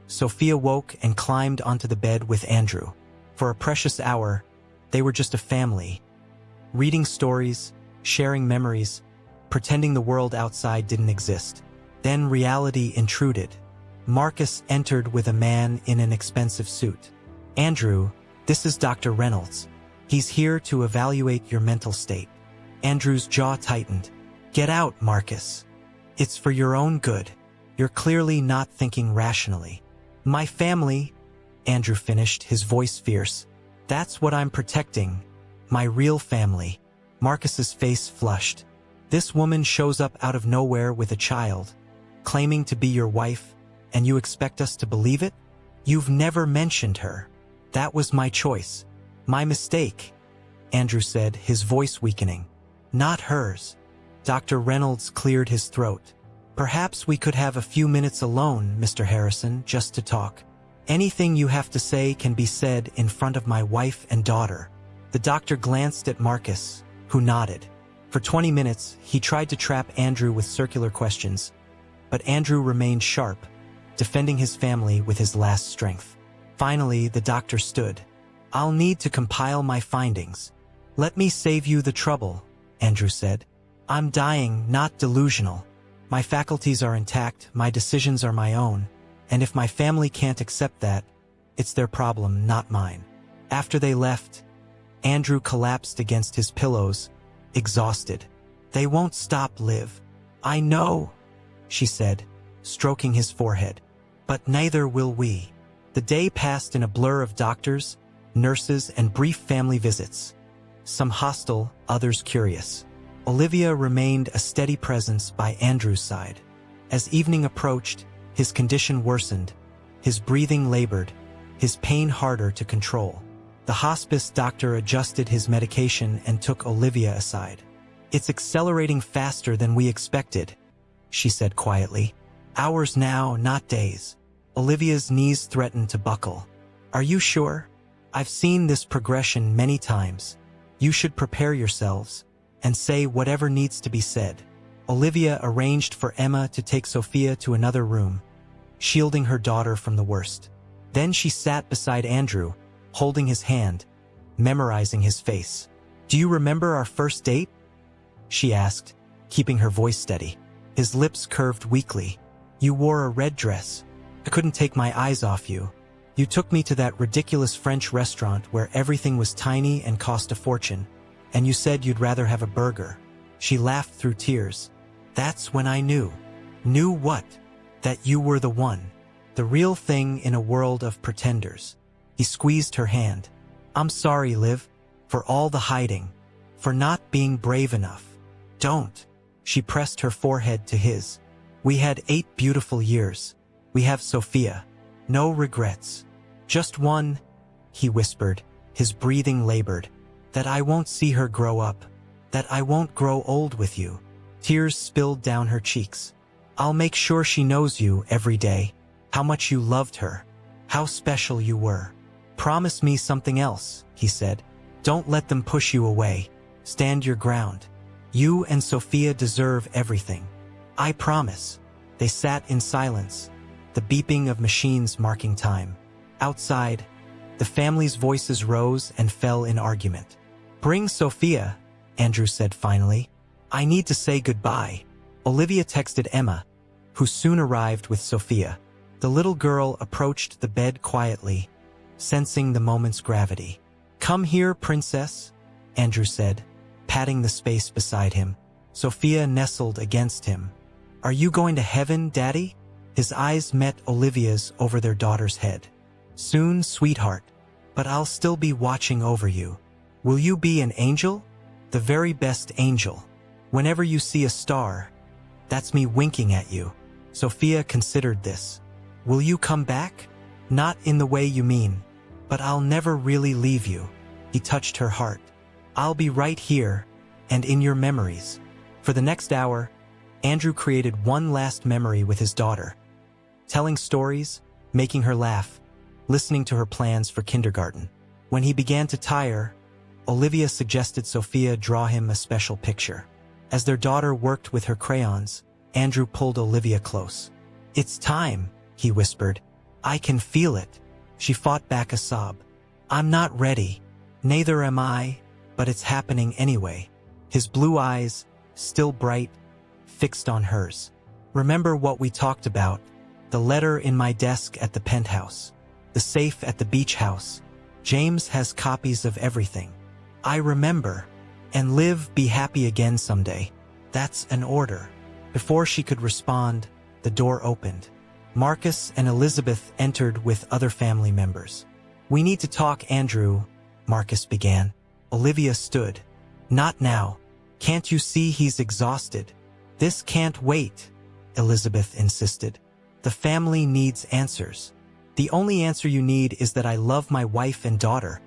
Sophia woke and climbed onto the bed with Andrew. For a precious hour, they were just a family, reading stories, sharing memories, pretending the world outside didn't exist. Then reality intruded. Marcus entered with a man in an expensive suit. "Andrew, this is Dr. Reynolds. He's here to evaluate your mental state." Andrew's jaw tightened. "Get out, Marcus. It's for your own good. You're clearly not thinking rationally." "My family," Andrew finished, his voice fierce. "That's what I'm protecting. My real family." Marcus's face flushed. "This woman shows up out of nowhere with a child, claiming to be your wife, and you expect us to believe it? You've never mentioned her." "That was my choice. My mistake," Andrew said, his voice weakening. "Not hers." Dr. Reynolds cleared his throat. "Perhaps we could have a few minutes alone, Mr. Harrison, just to talk. Anything you have to say can be said in front of my wife and daughter." The doctor glanced at Marcus, who nodded. For 20 minutes, he tried to trap Andrew with circular questions, but Andrew remained sharp, defending his family with his last strength. Finally, the doctor stood. "I'll need to compile my findings." "Let me save you the trouble," Andrew said. "I'm dying, not delusional. My faculties are intact, my decisions are my own, and if my family can't accept that, it's their problem, not mine." After they left, Andrew collapsed against his pillows, exhausted. "They won't stop, Liv." "I know," she said, stroking his forehead. "But neither will we." The day passed in a blur of doctors, nurses, and brief family visits. Some hostile, others curious. Olivia remained a steady presence by Andrew's side. As evening approached, his condition worsened, his breathing labored, his pain harder to control. The hospice doctor adjusted his medication and took Olivia aside. "It's accelerating faster than we expected," she said quietly. "Hours now, not days." Olivia's knees threatened to buckle. "Are you sure? I've seen this progression many times. You should prepare yourselves and say whatever needs to be said." Olivia arranged for Emma to take Sophia to another room, shielding her daughter from the worst. Then she sat beside Andrew, holding his hand, memorizing his face. "Do you remember our first date?" she asked, keeping her voice steady. His lips curved weakly. "You wore a red dress. I couldn't take my eyes off you. You took me to that ridiculous French restaurant where everything was tiny and cost a fortune, and you said you'd rather have a burger. She laughed through tears. That's when I knew. Knew what? That you were the one. The real thing in a world of pretenders. He squeezed her hand. I'm sorry, Liv, for all the hiding, for not being brave enough. Don't. She pressed her forehead to his. We had 8 beautiful years. We have Sophia. No regrets. Just one, he whispered, his breathing labored. That I won't see her grow up. That I won't grow old with you. Tears spilled down her cheeks. I'll make sure she knows you every day. How much you loved her. How special you were. Promise me something else, he said. Don't let them push you away. Stand your ground. You and Sophia deserve everything. I promise. They sat in silence, the beeping of machines marking time. Outside, the family's voices rose and fell in argument. Bring Sophia, Andrew said finally. I need to say goodbye. Olivia texted Emma, who soon arrived with Sophia. The little girl approached the bed quietly, sensing the moment's gravity. Come here, princess, Andrew said, patting the space beside him. Sophia nestled against him. Are you going to heaven, Daddy? His eyes met Olivia's over their daughter's head. Soon, sweetheart, but I'll still be watching over you. Will you be an angel? The very best angel. Whenever you see a star, that's me winking at you. Sophia considered this. Will you come back? Not in the way you mean, but I'll never really leave you. He touched her heart. I'll be right here, and in your memories. For the next hour, Andrew created one last memory with his daughter. Telling stories, making her laugh, listening to her plans for kindergarten. When he began to tire, Olivia suggested Sophia draw him a special picture. As their daughter worked with her crayons, Andrew pulled Olivia close. It's time, he whispered. I can feel it. She fought back a sob. I'm not ready. Neither am I, but it's happening anyway. His blue eyes, still bright, fixed on hers. Remember what we talked about? The letter in my desk at the penthouse. The safe at the beach house. James has copies of everything. I remember. And live, be happy again someday. That's an order. Before she could respond, the door opened. Marcus and Elizabeth entered with other family members. We need to talk, Andrew, Marcus began. Olivia stood. Not now. Can't you see he's exhausted? This can't wait, Elizabeth insisted. The family needs answers. The only answer you need is that I love my wife and daughter,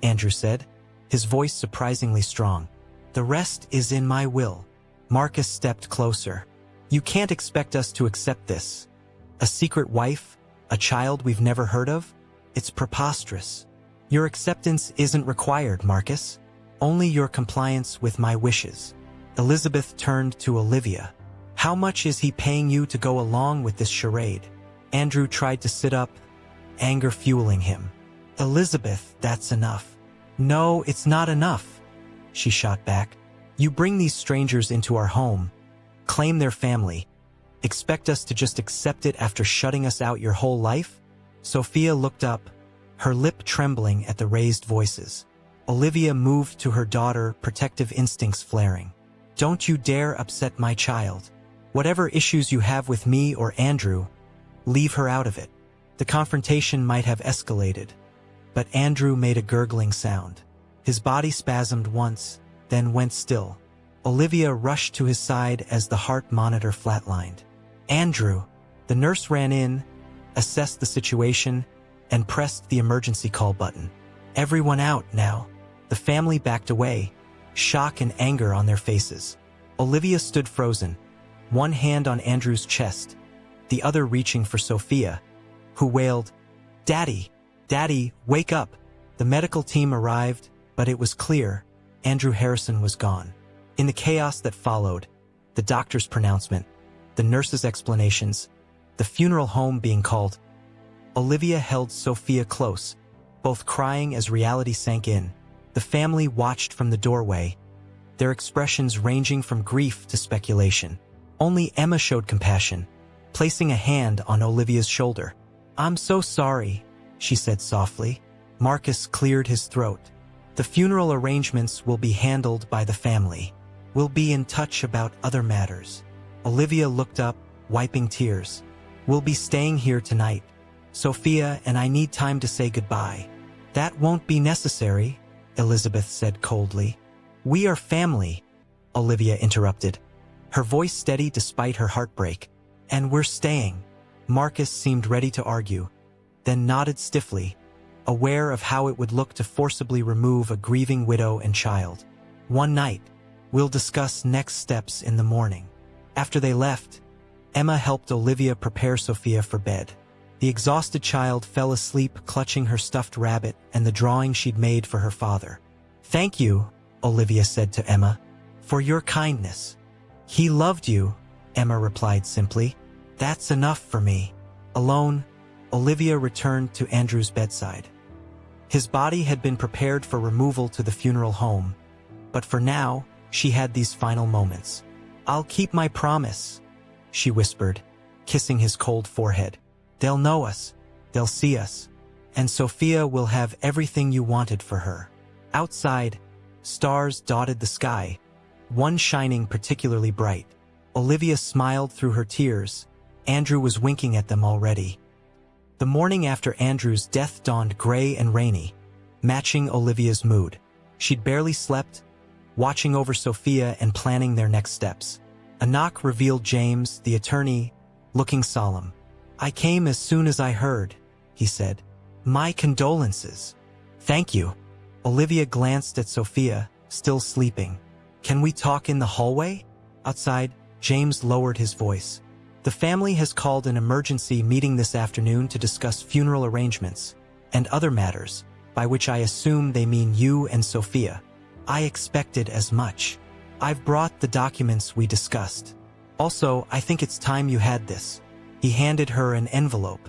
Andrew said, his voice surprisingly strong. The rest is in my will. Marcus stepped closer. You can't expect us to accept this. A secret wife? A child we've never heard of? It's preposterous. Your acceptance isn't required, Marcus. Only your compliance with my wishes. Elizabeth turned to Olivia. How much is he paying you to go along with this charade? Andrew tried to sit up, anger fueling him. Elizabeth, that's enough. No, it's not enough, she shot back. You bring these strangers into our home, claim their family, expect us to just accept it after shutting us out your whole life? Sophia looked up, her lip trembling at the raised voices. Olivia moved to her daughter, protective instincts flaring. Don't you dare upset my child. Whatever issues you have with me or Andrew, leave her out of it. The confrontation might have escalated, but Andrew made a gurgling sound. His body spasmed once, then went still. Olivia rushed to his side as the heart monitor flatlined. Andrew! The nurse ran in, assessed the situation, and pressed the emergency call button. Everyone out now. The family backed away, shock and anger on their faces. Olivia stood frozen, one hand on Andrew's chest, the other reaching for Sophia, who wailed, Daddy! Daddy, wake up! The medical team arrived, but it was clear Andrew Harrison was gone. In the chaos that followed, the doctor's pronouncement, the nurse's explanations, the funeral home being called, Olivia held Sophia close, both crying as reality sank in. The family watched from the doorway, their expressions ranging from grief to speculation. Only Emma showed compassion, placing a hand on Olivia's shoulder. "I'm so sorry," she said softly. Marcus cleared his throat. "The funeral arrangements will be handled by the family. We'll be in touch about other matters." Olivia looked up, wiping tears. "We'll be staying here tonight. Sophia and I need time to say goodbye." "That won't be necessary," Elizabeth said coldly. "We are family," Olivia interrupted, her voice steady despite her heartbreak. "And we're staying." Marcus seemed ready to argue, then nodded stiffly, aware of how it would look to forcibly remove a grieving widow and child. "One night. We'll discuss next steps in the morning." After they left, Emma helped Olivia prepare Sophia for bed. The exhausted child fell asleep clutching her stuffed rabbit and the drawing she'd made for her father. "Thank you," Olivia said to Emma, "for your kindness." "He loved you," Emma replied simply. "That's enough for me." Alone, Olivia returned to Andrew's bedside. His body had been prepared for removal to the funeral home, but for now, she had these final moments. "I'll keep my promise," she whispered, kissing his cold forehead. "They'll know us, they'll see us, and Sophia will have everything you wanted for her." Outside, stars dotted the sky, one shining particularly bright. Olivia smiled through her tears. Andrew was winking at them already. The morning after Andrew's death dawned gray and rainy, matching Olivia's mood. She'd barely slept, watching over Sophia and planning their next steps. A knock revealed James, the attorney, looking solemn. "I came as soon as I heard," he said. "My condolences." "Thank you." Olivia glanced at Sophia, still sleeping. "Can we talk in the hallway?" Outside, James lowered his voice. "The family has called an emergency meeting this afternoon to discuss funeral arrangements and other matters, by which I assume they mean you and Sophia. I expected as much. I've brought the documents we discussed. Also, I think it's time you had this." He handed her an envelope.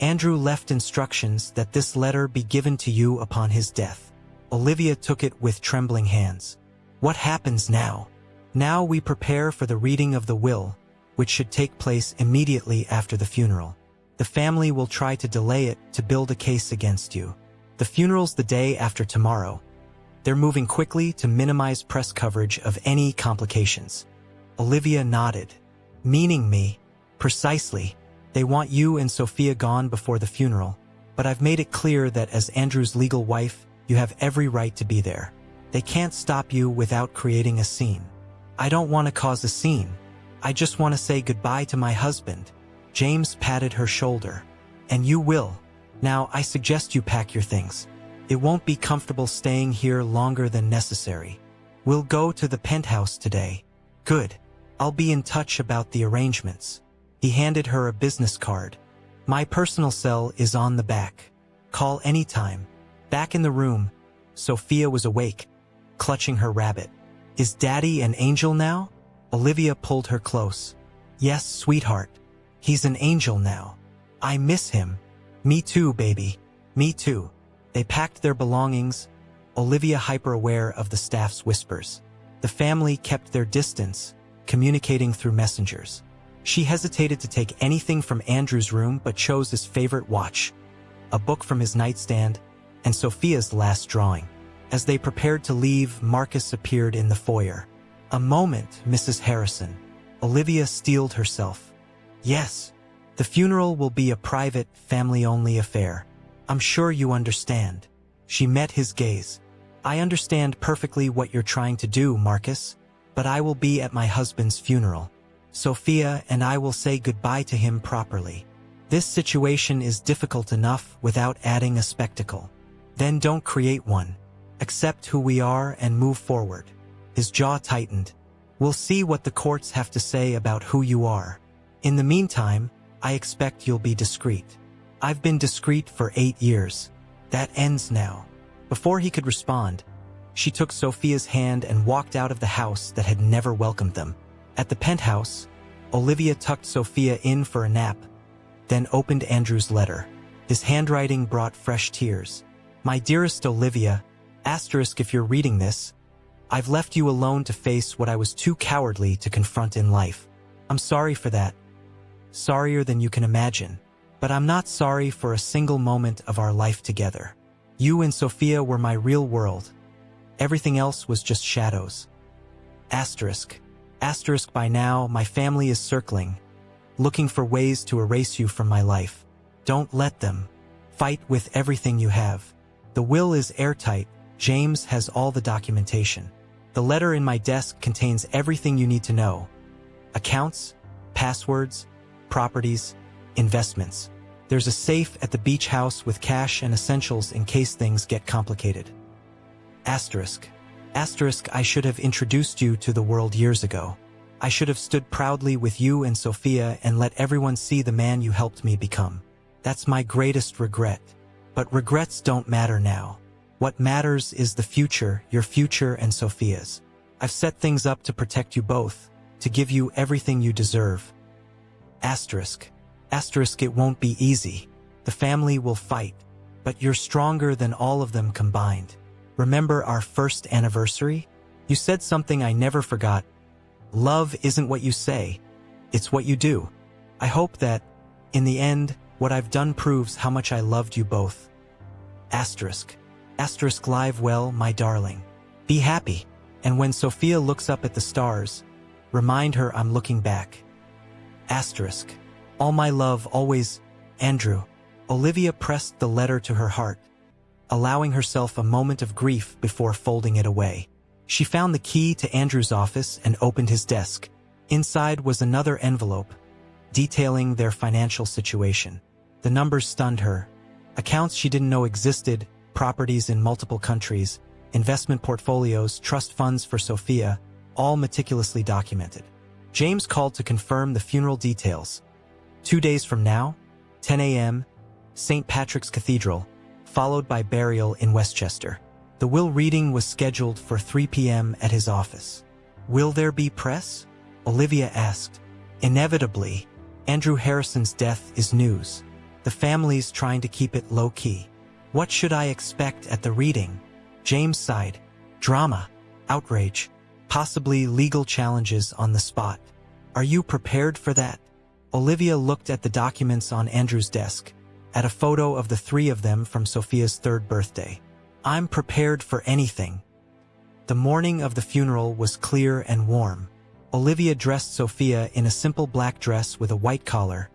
"Andrew left instructions that this letter be given to you upon his death." Olivia took it with trembling hands. "What happens now?" "Now we prepare for the reading of the will, which should take place immediately after the funeral. The family will try to delay it to build a case against you. The funeral's the day after tomorrow. They're moving quickly to minimize press coverage of any complications." Olivia nodded. "Meaning me?" "Precisely. They want you and Sophia gone before the funeral, but I've made it clear that as Andrew's legal wife, you have every right to be there. They can't stop you without creating a scene." "I don't want to cause a scene. I just want to say goodbye to my husband." James patted her shoulder. "And you will. Now, I suggest you pack your things. It won't be comfortable staying here longer than necessary. We'll go to the penthouse today." "Good. I'll be in touch about the arrangements." He handed her a business card. "My personal cell is on the back. Call anytime." Back in the room, Sophia was awake, clutching her rabbit. "Is Daddy an angel now?" Olivia pulled her close. "Yes, sweetheart. He's an angel now. I miss him." "Me too, baby. Me too." They packed their belongings, Olivia hyper-aware of the staff's whispers. The family kept their distance, communicating through messengers. She hesitated to take anything from Andrew's room but chose his favorite watch, a book from his nightstand, and Sophia's last drawing. As they prepared to leave, Marcus appeared in the foyer. "A moment, Mrs. Harrison." Olivia steeled herself. "Yes. The funeral will be a private, family-only affair. I'm sure you understand." She met his gaze. "I understand perfectly what you're trying to do, Marcus, but I will be at my husband's funeral. Sophia and I will say goodbye to him properly. This situation is difficult enough without adding a spectacle. Then don't create one. Accept who we are and move forward." His jaw tightened. "We'll see what the courts have to say about who you are. In the meantime, I expect you'll be discreet." "I've been discreet for 8 years. That ends now." Before he could respond, she took Sophia's hand and walked out of the house that had never welcomed them. At the penthouse, Olivia tucked Sophia in for a nap, then opened Andrew's letter. His handwriting brought fresh tears. "My dearest Olivia, asterisk if you're reading this, I've left you alone to face what I was too cowardly to confront in life. I'm sorry for that. sorrier than you can imagine. But I'm not sorry for a single moment of our life together. You and Sophia were my real world. Everything else was just shadows. Asterisk. Asterisk. By now, my family is circling, looking for ways to erase you from my life. Don't let them. Fight with everything you have. The will is airtight. James has all the documentation. The letter in my desk contains everything you need to know. Accounts, passwords, properties, investments. There's a safe at the beach house with cash and essentials in case things get complicated. Asterisk. Asterisk. I should have introduced you to the world years ago. I should have stood proudly with you and Sophia and let everyone see the man you helped me become. That's my greatest regret. But regrets don't matter now. What matters is the future, your future and Sophia's. I've set things up to protect you both, to give you everything you deserve. Asterisk. Asterisk. It won't be easy. The family will fight, but you're stronger than all of them combined. Remember our first anniversary? You said something I never forgot. Love isn't what you say, it's what you do. I hope that, in the end, what I've done proves how much I loved you both. Asterisk. Asterisk. Live well, my darling. Be happy. And when Sophia looks up at the stars, remind her I'm looking back. Asterisk. All my love, always, Andrew. Olivia pressed the letter to her heart, allowing herself a moment of grief before folding it away. She found the key to Andrew's office and opened his desk. Inside was another envelope, detailing their financial situation. The numbers stunned her. Accounts she didn't know existed, properties in multiple countries, investment portfolios, trust funds for Sophia, all meticulously documented. James called to confirm the funeral details. 2 days from now, 10 a.m., St. Patrick's Cathedral, followed by burial in Westchester. The will reading was scheduled for 3 p.m. at his office. Will there be press? Olivia asked. Inevitably. Andrew Harrison's death is news. The family's trying to keep it low-key. What should I expect at the reading? James sighed. Drama, outrage, possibly legal challenges on the spot. Are you prepared for that? Olivia looked at the documents on Andrew's desk, at a photo of the three of them from Sophia's 3rd birthday. I'm prepared for anything. The morning of the funeral was clear and warm. Olivia dressed Sophia in a simple black dress with a white collar,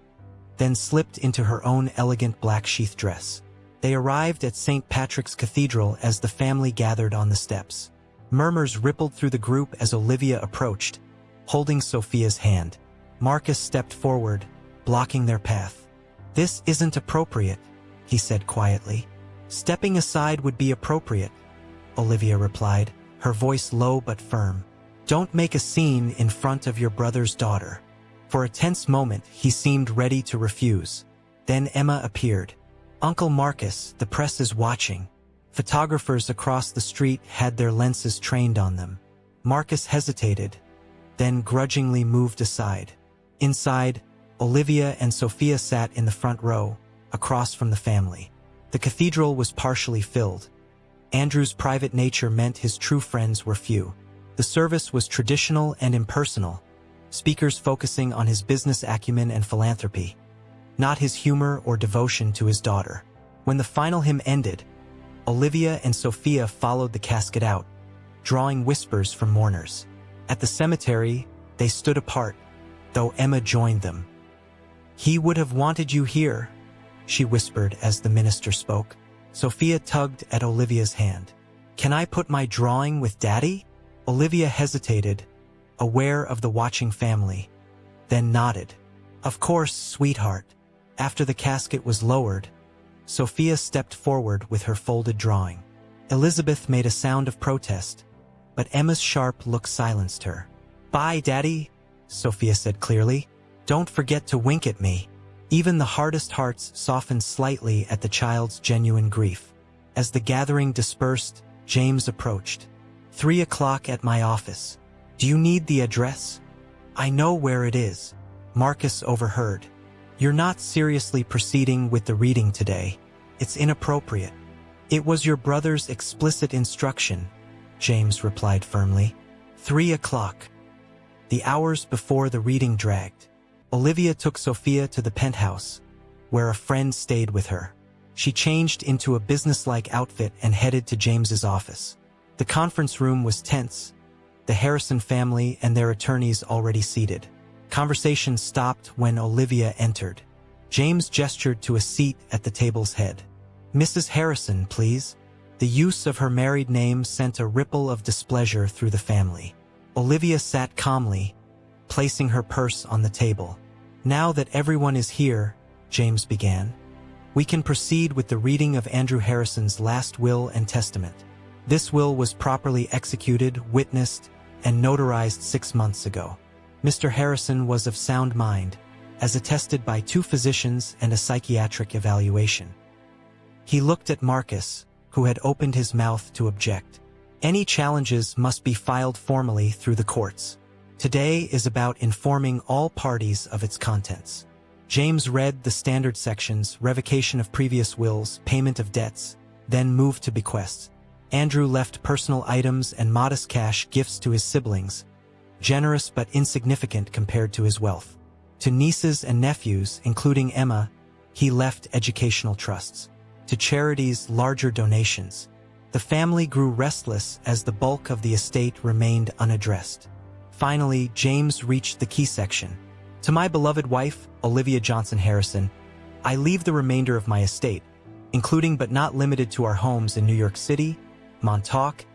then slipped into her own elegant black sheath dress. They arrived at St. Patrick's Cathedral as the family gathered on the steps. Murmurs rippled through the group as Olivia approached, holding Sophia's hand. Marcus stepped forward, blocking their path. This isn't appropriate, he said quietly. Stepping aside would be appropriate, Olivia replied, her voice low but firm. Don't make a scene in front of your brother's daughter. For a tense moment, he seemed ready to refuse. Then Emma appeared. Uncle Marcus, the press is watching. Photographers across the street had their lenses trained on them. Marcus hesitated, then grudgingly moved aside. Inside, Olivia and Sophia sat in the front row, across from the family. The cathedral was partially filled. Andrew's private nature meant his true friends were few. The service was traditional and impersonal, speakers focusing on his business acumen and philanthropy, not his humor or devotion to his daughter. When the final hymn ended, Olivia and Sophia followed the casket out, drawing whispers from mourners. At the cemetery, they stood apart, though Emma joined them. He would have wanted you here, she whispered as the minister spoke. Sophia tugged at Olivia's hand. Can I put my drawing with Daddy? Olivia hesitated, aware of the watching family, then nodded. Of course, sweetheart. After the casket was lowered, Sophia stepped forward with her folded drawing. Elizabeth made a sound of protest, but Emma's sharp look silenced her. Bye, Daddy, Sophia said clearly. Don't forget to wink at me. Even the hardest hearts softened slightly at the child's genuine grief. As the gathering dispersed, James approached. 3 o'clock at my office. Do you need the address? I know where it is. Marcus overheard. You're not seriously proceeding with the reading today. It's inappropriate. It was your brother's explicit instruction, James replied firmly. 3 o'clock. The hours before the reading dragged. Olivia took Sophia to the penthouse, where a friend stayed with her. She changed into a businesslike outfit and headed to James's office. The conference room was tense, the Harrison family and their attorneys already seated. Conversation stopped when Olivia entered. James gestured to a seat at the table's head. "Mrs. Harrison, please." The use of her married name sent a ripple of displeasure through the family. Olivia sat calmly, placing her purse on the table. "Now that everyone is here," James began, "we can proceed with the reading of Andrew Harrison's last will and testament. This will was properly executed, witnessed, and notarized 6 months ago. Mr. Harrison was of sound mind, as attested by 2 physicians and a psychiatric evaluation." He looked at Marcus, who had opened his mouth to object. "Any challenges must be filed formally through the courts. Today is about informing all parties of its contents." James read the standard sections: revocation of previous wills, payment of debts, then moved to bequests. Andrew left personal items and modest cash gifts to his siblings, generous but insignificant compared to his wealth. To nieces and nephews, including Emma, he left educational trusts. To charities, larger donations. The family grew restless as the bulk of the estate remained unaddressed. Finally, James reached the key section. "To my beloved wife, Olivia Johnson Harrison, I leave the remainder of my estate, including but not limited to our homes in New York City, Montauk,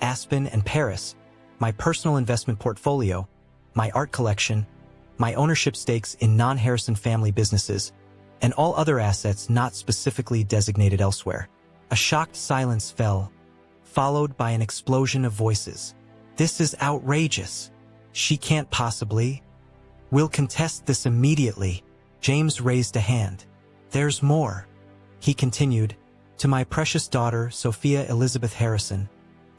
Aspen, and Paris, my personal investment portfolio, my art collection, my ownership stakes in non-Harrison family businesses, and all other assets not specifically designated elsewhere." A shocked silence fell, followed by an explosion of voices. "This is outrageous. She can't possibly. We'll contest this immediately." James raised a hand. "There's more," he continued. "To my precious daughter, Sophia Elizabeth Harrison,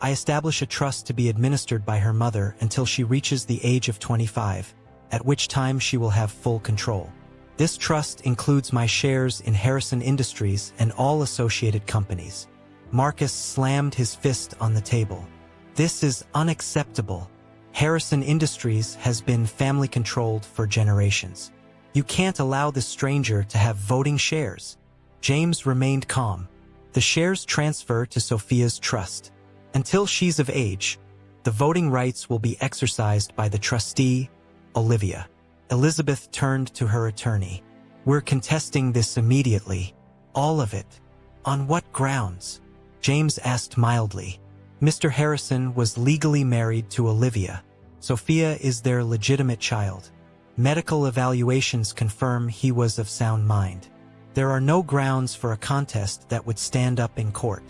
I establish a trust to be administered by her mother until she reaches the age of 25, at which time she will have full control. This trust includes my shares in Harrison Industries and all associated companies." Marcus slammed his fist on the table. "This is unacceptable. Harrison Industries has been family-controlled for generations. You can't allow this stranger to have voting shares." James remained calm. "The shares transfer to Sophia's trust. Until she's of age, the voting rights will be exercised by the trustee, Olivia." Elizabeth turned to her attorney. "We're contesting this immediately. All of it." "On what grounds?" James asked mildly. "Mr. Harrison was legally married to Olivia. Sophia is their legitimate child. Medical evaluations confirm he was of sound mind. There are no grounds for a contest that would stand up in court."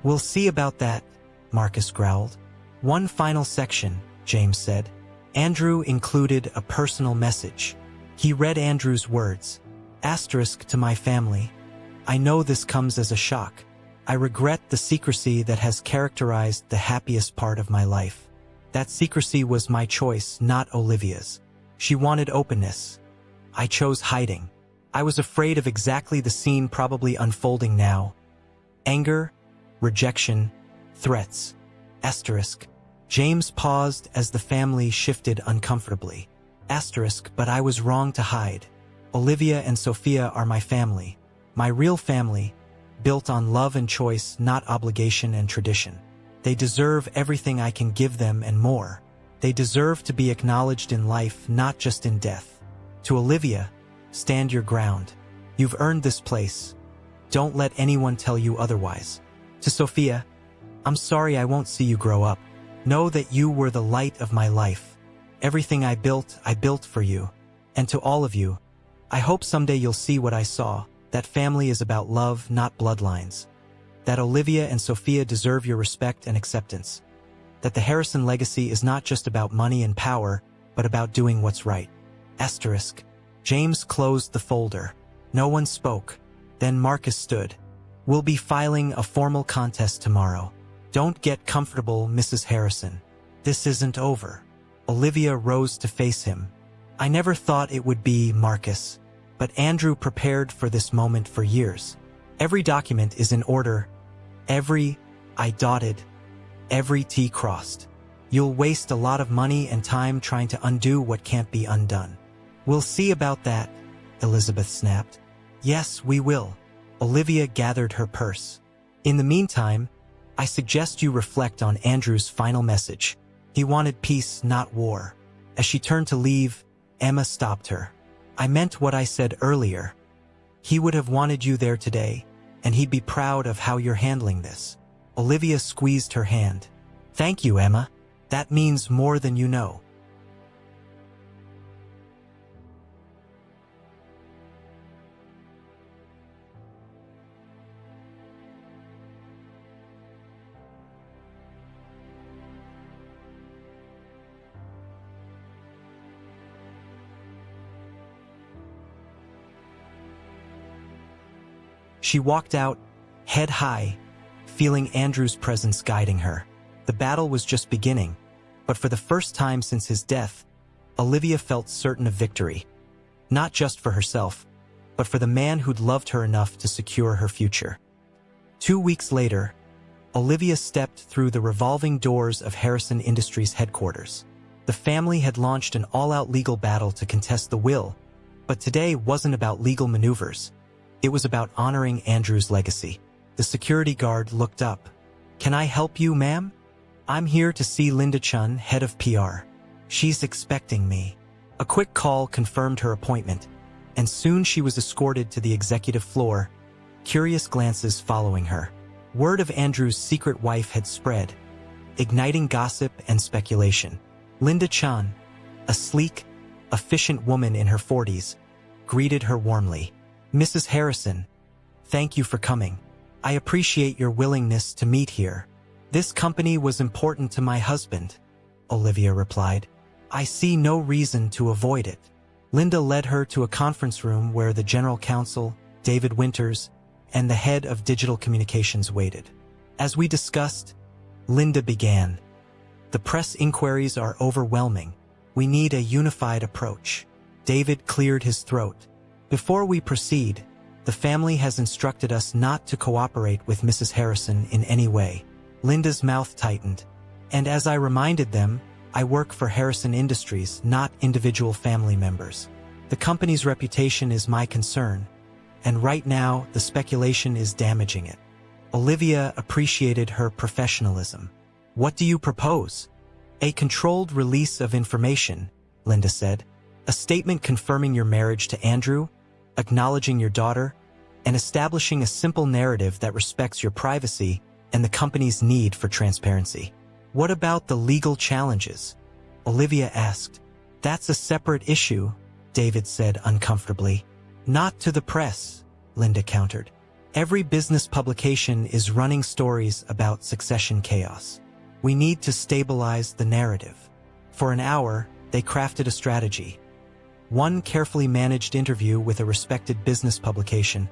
"We'll see about that," Marcus growled. "One final section," James said. Andrew included a personal message. He read Andrew's words. "Asterisk to my family. I know this comes as a shock. I regret the secrecy that has characterized the happiest part of my life. That secrecy was my choice, not Olivia's. She wanted openness. I chose hiding. I was afraid of exactly the scene probably unfolding now. Anger, rejection, threats. Asterisk." James paused as the family shifted uncomfortably. Asterisk, "But I was wrong to hide. Olivia and Sophia are my family. My real family, built on love and choice, not obligation and tradition. They deserve everything I can give them and more. They deserve to be acknowledged in life, not just in death. To Olivia, stand your ground. You've earned this place. Don't let anyone tell you otherwise. To Sophia, I'm sorry I won't see you grow up. Know that you were the light of my life. Everything I built for you. And to all of you, I hope someday you'll see what I saw, that family is about love, not bloodlines. That Olivia and Sophia deserve your respect and acceptance. That the Harrison legacy is not just about money and power, but about doing what's right." Asterisk. James closed the folder. No one spoke. Then Marcus stood. "We'll be filing a formal contest tomorrow. Don't get comfortable, Mrs. Harrison. This isn't over." Olivia rose to face him. "I never thought it would be, Marcus. But Andrew prepared for this moment for years. Every document is in order. Every I dotted. Every T crossed. You'll waste a lot of money and time trying to undo what can't be undone. We'll see about that, Elizabeth snapped. Yes, we will. Olivia gathered her purse. In the meantime, I suggest you reflect on Andrew's final message. He wanted peace, not war. As she turned to leave, Emma stopped her. I meant what I said earlier. He would have wanted you there today, and he'd be proud of how you're handling this. Olivia squeezed her hand. Thank you, Emma. That means more than you know. She walked out, head high, feeling Andrew's presence guiding her. The battle was just beginning, but for the first time since his death, Olivia felt certain of victory. Not just for herself, but for the man who'd loved her enough to secure her future. 2 weeks later, Olivia stepped through the revolving doors of Harrison Industries headquarters. The family had launched an all-out legal battle to contest the will, but today wasn't about legal maneuvers. It was about honoring Andrew's legacy. The security guard looked up. Can I help you, ma'am? I'm here to see Linda Chun, head of PR. She's expecting me. A quick call confirmed her appointment, and soon she was escorted to the executive floor, curious glances following her. Word of Andrew's secret wife had spread, igniting gossip and speculation. Linda Chun, a sleek, efficient woman in her 40s, greeted her warmly. Mrs. Harrison, thank you for coming. I appreciate your willingness to meet here. This company was important to my husband, Olivia replied. I see no reason to avoid it. Linda led her to a conference room where the general counsel, David Winters, and the head of digital communications waited. As we discussed, Linda began. The press inquiries are overwhelming. We need a unified approach. David cleared his throat. Before we proceed, the family has instructed us not to cooperate with Mrs. Harrison in any way. Linda's mouth tightened. And as I reminded them, I work for Harrison Industries, not individual family members. The company's reputation is my concern, and right now the speculation is damaging it. Olivia appreciated her professionalism. What do you propose? A controlled release of information, Linda said. A statement confirming your marriage to Andrew, acknowledging your daughter, and establishing a simple narrative that respects your privacy and the company's need for transparency. What about the legal challenges? Olivia asked. That's a separate issue, David said uncomfortably. Not to the press, Linda countered. Every business publication is running stories about succession chaos. We need to stabilize the narrative. For an hour, they crafted a strategy. One carefully managed interview with a respected business publication,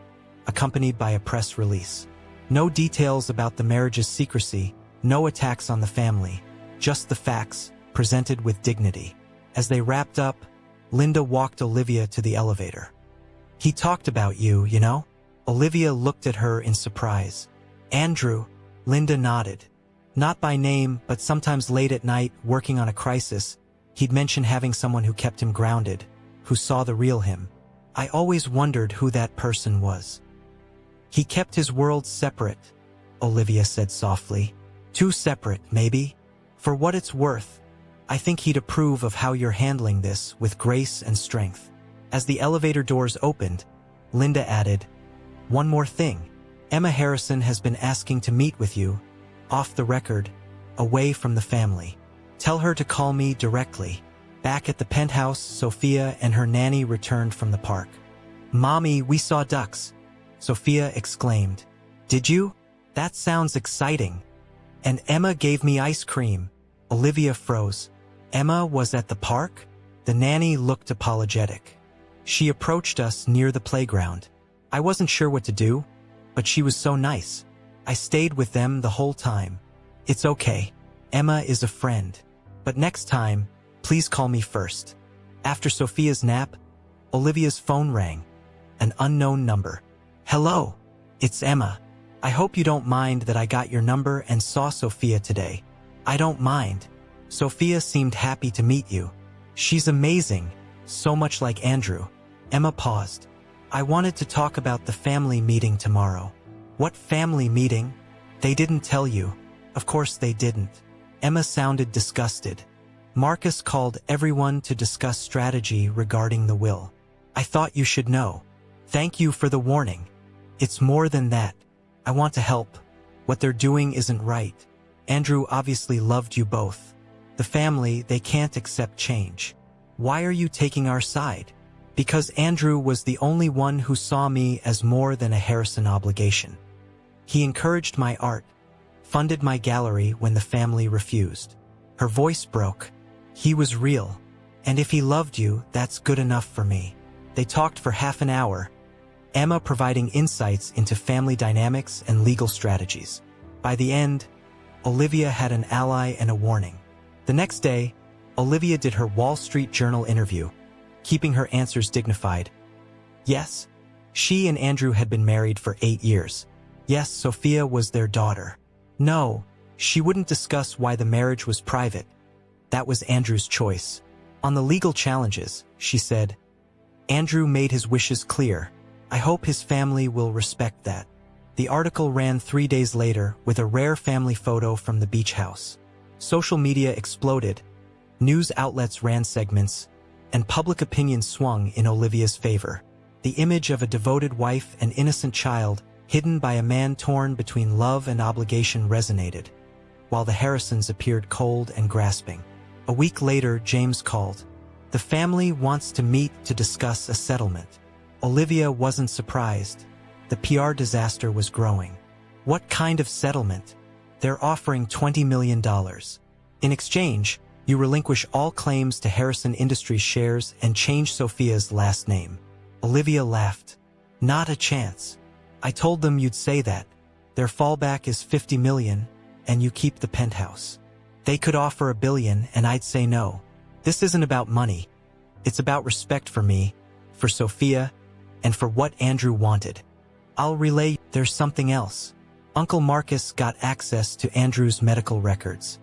accompanied by a press release. No details about the marriage's secrecy, no attacks on the family, just the facts, presented with dignity. As they wrapped up, Linda walked Olivia to the elevator. He talked about you, you know? Olivia looked at her in surprise. Andrew, Linda nodded. Not by name, but sometimes late at night, working on a crisis, he'd mention having someone who kept him grounded, who saw the real him. I always wondered who that person was. He kept his world separate, Olivia said softly. Too separate, maybe? For what it's worth, I think he'd approve of how you're handling this with grace and strength. As the elevator doors opened, Linda added, one more thing. Emma Harrison has been asking to meet with you, off the record, away from the family. Tell her to call me directly. Back at the penthouse, Sophia and her nanny returned from the park. Mommy, we saw ducks, Sophia exclaimed. Did you? That sounds exciting. And Emma gave me ice cream. Olivia froze. Emma was at the park? The nanny looked apologetic. She approached us near the playground. I wasn't sure what to do, but she was so nice. I stayed with them the whole time. It's okay. Emma is a friend. But next time, please call me first. After Sophia's nap, Olivia's phone rang. An unknown number. Hello, it's Emma. I hope you don't mind that I got your number and saw Sophia today. I don't mind. Sophia seemed happy to meet you. She's amazing, So much like Andrew. Emma paused. I wanted to talk about the family meeting tomorrow. What family meeting? They didn't tell you. Of course they didn't. Emma sounded disgusted. Marcus called everyone to discuss strategy regarding the will. I thought you should know. Thank you for the warning. It's more than that. I want to help. What they're doing isn't right. Andrew obviously loved you both. The family, they can't accept change. Why are you taking our side? Because Andrew was the only one who saw me as more than a Harrison obligation. He encouraged my art, funded my gallery when the family refused. Her voice broke. He was real. And if he loved you, that's good enough for me. They talked for half an hour, Emma providing insights into family dynamics and legal strategies. By the end, Olivia had an ally and a warning. The next day, Olivia did her Wall Street Journal interview, keeping her answers dignified. Yes, she and Andrew had been married for 8 years. Yes, Sophia was their daughter. No, she wouldn't discuss why the marriage was private. That was Andrew's choice. On the legal challenges, she said, Andrew made his wishes clear. I hope his family will respect that. The article ran 3 days later with a rare family photo from the beach house. Social media exploded, news outlets ran segments, and public opinion swung in Olivia's favor. The image of a devoted wife and innocent child, hidden by a man torn between love and obligation, resonated, while the Harrisons appeared cold and grasping. A week later, James called. The family wants to meet to discuss a settlement. Olivia wasn't surprised. The PR disaster was growing. What kind of settlement? They're offering $20 million. In exchange, you relinquish all claims to Harrison Industries shares and change Sophia's last name. Olivia laughed. Not a chance. I told them you'd say that. Their fallback is $50 million, and you keep the penthouse. They could offer $1 billion, and I'd say no. This isn't about money. It's about respect for me, for Sophia, and for what Andrew wanted. I'll relay. There's something else. Uncle Marcus got access to Andrew's medical records.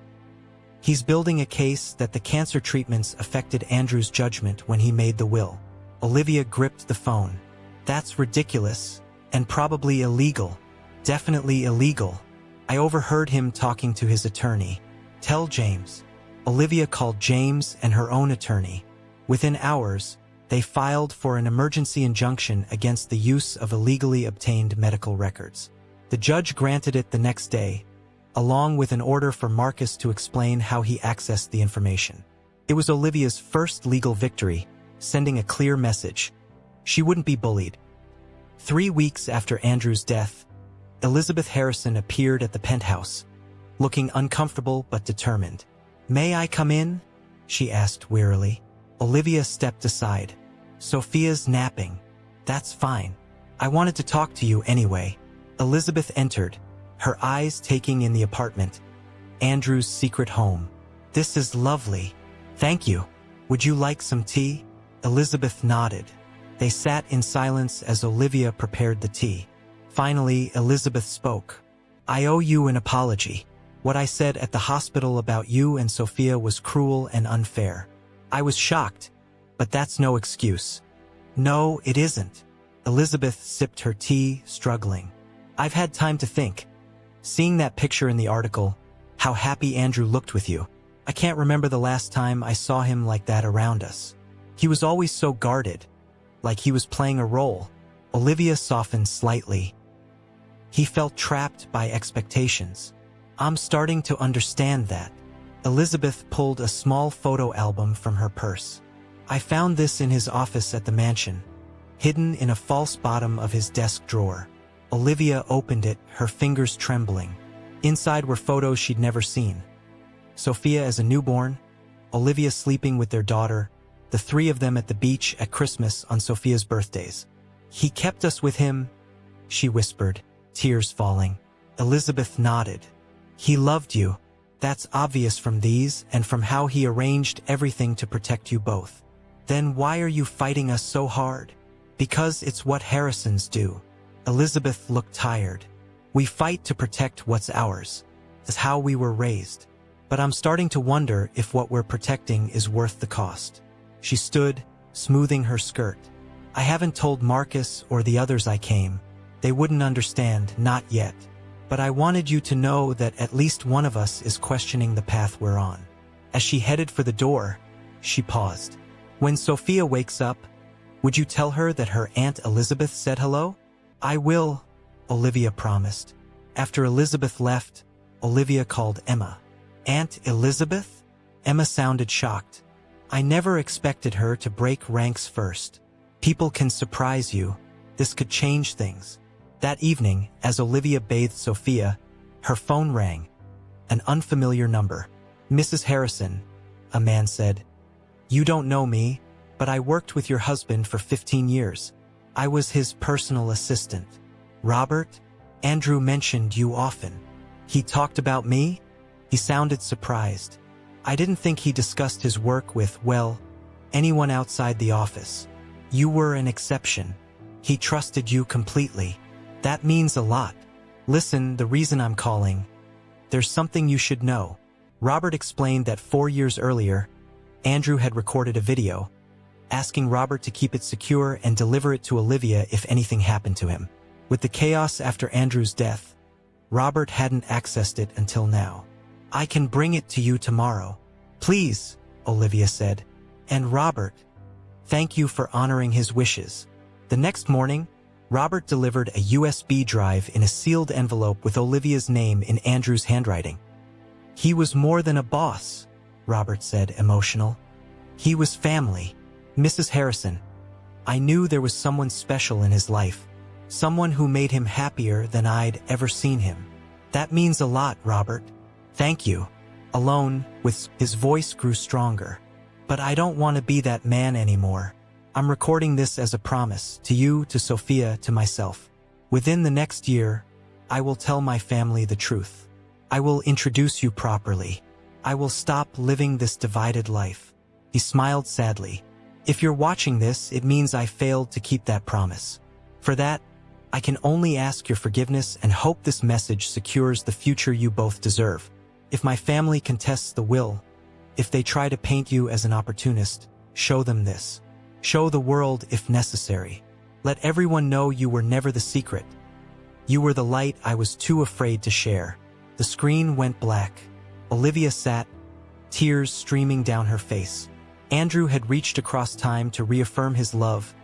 He's building a case that the cancer treatments affected Andrew's judgment when he made the will. Olivia gripped the phone. That's ridiculous, and probably illegal. Definitely illegal. I overheard him talking to his attorney. Tell James. Olivia called James and her own attorney. Within hours, they filed for an emergency injunction against the use of illegally obtained medical records. The judge granted it the next day, along with an order for Marcus to explain how he accessed the information. It was Olivia's first legal victory, sending a clear message. She wouldn't be bullied. 3 weeks after Andrew's death, Elizabeth Harrison appeared at the penthouse, looking uncomfortable but determined. May I come in? She asked wearily. Olivia stepped aside. Sophia's napping. That's fine. I wanted to talk to you anyway. Elizabeth entered, her eyes taking in the apartment. Andrew's secret home. This is lovely. Thank you. Would you like some tea? Elizabeth nodded. They sat in silence as Olivia prepared the tea. Finally, Elizabeth spoke. I owe you an apology. What I said at the hospital about you and Sophia was cruel and unfair. I was shocked, but that's no excuse. No, it isn't. Elizabeth sipped her tea, struggling. I've had time to think. Seeing that picture in the article, how happy Andrew looked with you. I can't remember the last time I saw him like that around us. He was always so guarded, like he was playing a role. Olivia softened slightly. He felt trapped by expectations. I'm starting to understand that. Elizabeth pulled a small photo album from her purse. I found this in his office at the mansion, hidden in a false bottom of his desk drawer. Olivia opened it, her fingers trembling. Inside were photos she'd never seen. Sophia as a newborn, Olivia sleeping with their daughter, the 3 of them at the beach at Christmas on Sophia's birthdays. He kept us with him, she whispered, tears falling. Elizabeth nodded. He loved you. That's obvious from these and from how he arranged everything to protect you both. Then why are you fighting us so hard? Because it's what Harrisons do. Elizabeth looked tired. We fight to protect what's ours. That's how we were raised. But I'm starting to wonder if what we're protecting is worth the cost. She stood, smoothing her skirt. I haven't told Marcus or the others I came. They wouldn't understand, not yet. But I wanted you to know that at least one of us is questioning the path we're on. As she headed for the door, she paused. When Sophia wakes up, would you tell her that her Aunt Elizabeth said hello? I will, Olivia promised. After Elizabeth left, Olivia called Emma. Aunt Elizabeth? Emma sounded shocked. I never expected her to break ranks first. People can surprise you. This could change things. That evening, as Olivia bathed Sophia, her phone rang. An unfamiliar number. Mrs. Harrison, a man said. You don't know me, but I worked with your husband for 15 years. I was his personal assistant. Robert? Andrew mentioned you often. He talked about me? He sounded surprised. I didn't think he discussed his work with, well, anyone outside the office. You were an exception. He trusted you completely. That means a lot. Listen, the reason I'm calling. There's something you should know. Robert explained that 4 years earlier, Andrew had recorded a video, asking Robert to keep it secure and deliver it to Olivia if anything happened to him. With the chaos after Andrew's death, Robert hadn't accessed it until now. I can bring it to you tomorrow. Please, Olivia said. And Robert, thank you for honoring his wishes. The next morning, Robert delivered a USB drive in a sealed envelope with Olivia's name in Andrew's handwriting. He was more than a boss, Robert said, emotional. He was family. Mrs. Harrison, I knew there was someone special in his life, someone who made him happier than I'd ever seen him. That means a lot, Robert. Thank you. Alone, with his voice grew stronger. But I don't want to be that man anymore. I'm recording this as a promise, to you, to Sophia, to myself. Within the next year, I will tell my family the truth. I will introduce you properly. I will stop living this divided life. He smiled sadly. If you're watching this, it means I failed to keep that promise. For that, I can only ask your forgiveness and hope this message secures the future you both deserve. If my family contests the will, if they try to paint you as an opportunist, show them this. Show the world if necessary. Let everyone know you were never the secret. You were the light I was too afraid to share. The screen went black. Olivia sat, tears streaming down her face. Andrew had reached across time to reaffirm his love,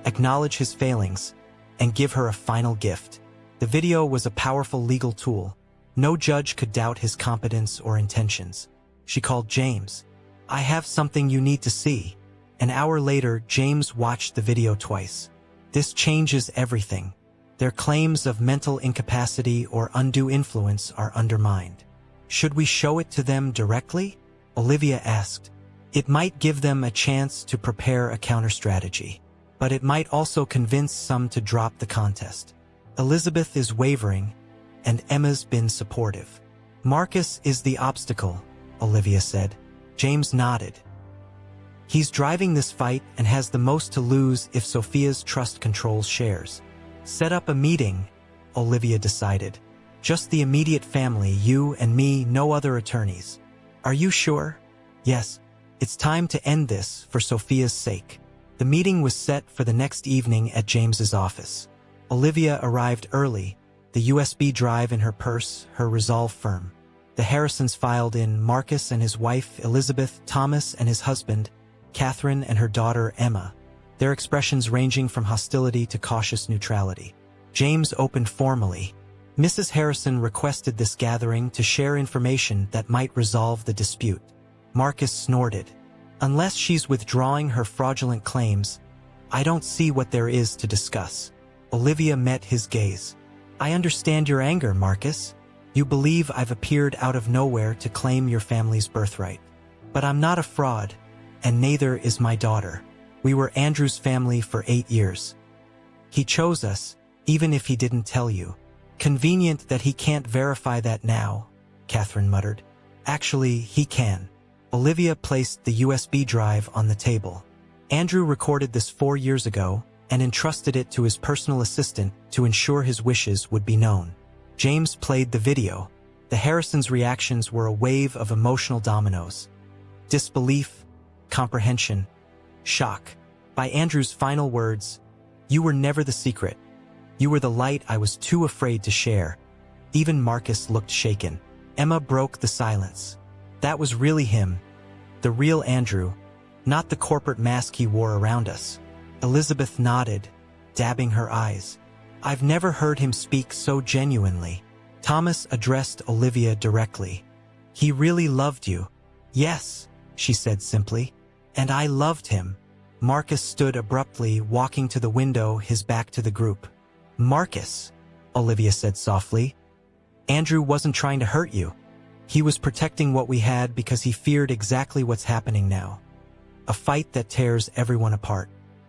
acknowledge his failings, and give her a final gift. The video was a powerful legal tool. No judge could doubt his competence or intentions. She called James. I have something you need to see. An hour later, James watched the video twice. This changes everything. Their claims of mental incapacity or undue influence are undermined. Should we show it to them directly? Olivia asked. It might give them a chance to prepare a counter-strategy, but it might also convince some to drop the contest. Elizabeth is wavering, and Emma's been supportive. Marcus is the obstacle, Olivia said. James nodded. He's driving this fight and has the most to lose if Sophia's trust controls shares. Set up a meeting, Olivia decided. Just the immediate family, you and me, no other attorneys. Are you sure? Yes. It's time to end this for Sophia's sake. The meeting was set for the next evening at James's office. Olivia arrived early, the USB drive in her purse, her resolve firm. The Harrisons filed in Marcus and his wife, Elizabeth, Thomas and his husband, Catherine and her daughter, Emma, their expressions ranging from hostility to cautious neutrality. James opened formally. Mrs. Harrison requested this gathering to share information that might resolve the dispute. Marcus snorted. Unless she's withdrawing her fraudulent claims, I don't see what there is to discuss. Olivia met his gaze. I understand your anger, Marcus. You believe I've appeared out of nowhere to claim your family's birthright. But I'm not a fraud, and neither is my daughter. We were Andrew's family for 8 years. He chose us, even if he didn't tell you. Convenient that he can't verify that now, Catherine muttered. Actually, he can. Olivia placed the USB drive on the table. Andrew recorded this 4 years ago and entrusted it to his personal assistant to ensure his wishes would be known. James played the video. The Harrisons' reactions were a wave of emotional dominoes. Disbelief, comprehension, shock. By Andrew's final words, "You were never the secret. You were the light I was too afraid to share." Even Marcus looked shaken. Emma broke the silence. That was really him. The real Andrew, not the corporate mask he wore around us. Elizabeth nodded, dabbing her eyes. I've never heard him speak so genuinely. Thomas addressed Olivia directly. He really loved you. Yes, she said simply. And I loved him. Marcus stood abruptly, walking to the window, his back to the group. Marcus, Olivia said softly. Andrew wasn't trying to hurt you. He was protecting what we had because he feared exactly what's happening now. A fight that tears everyone apart.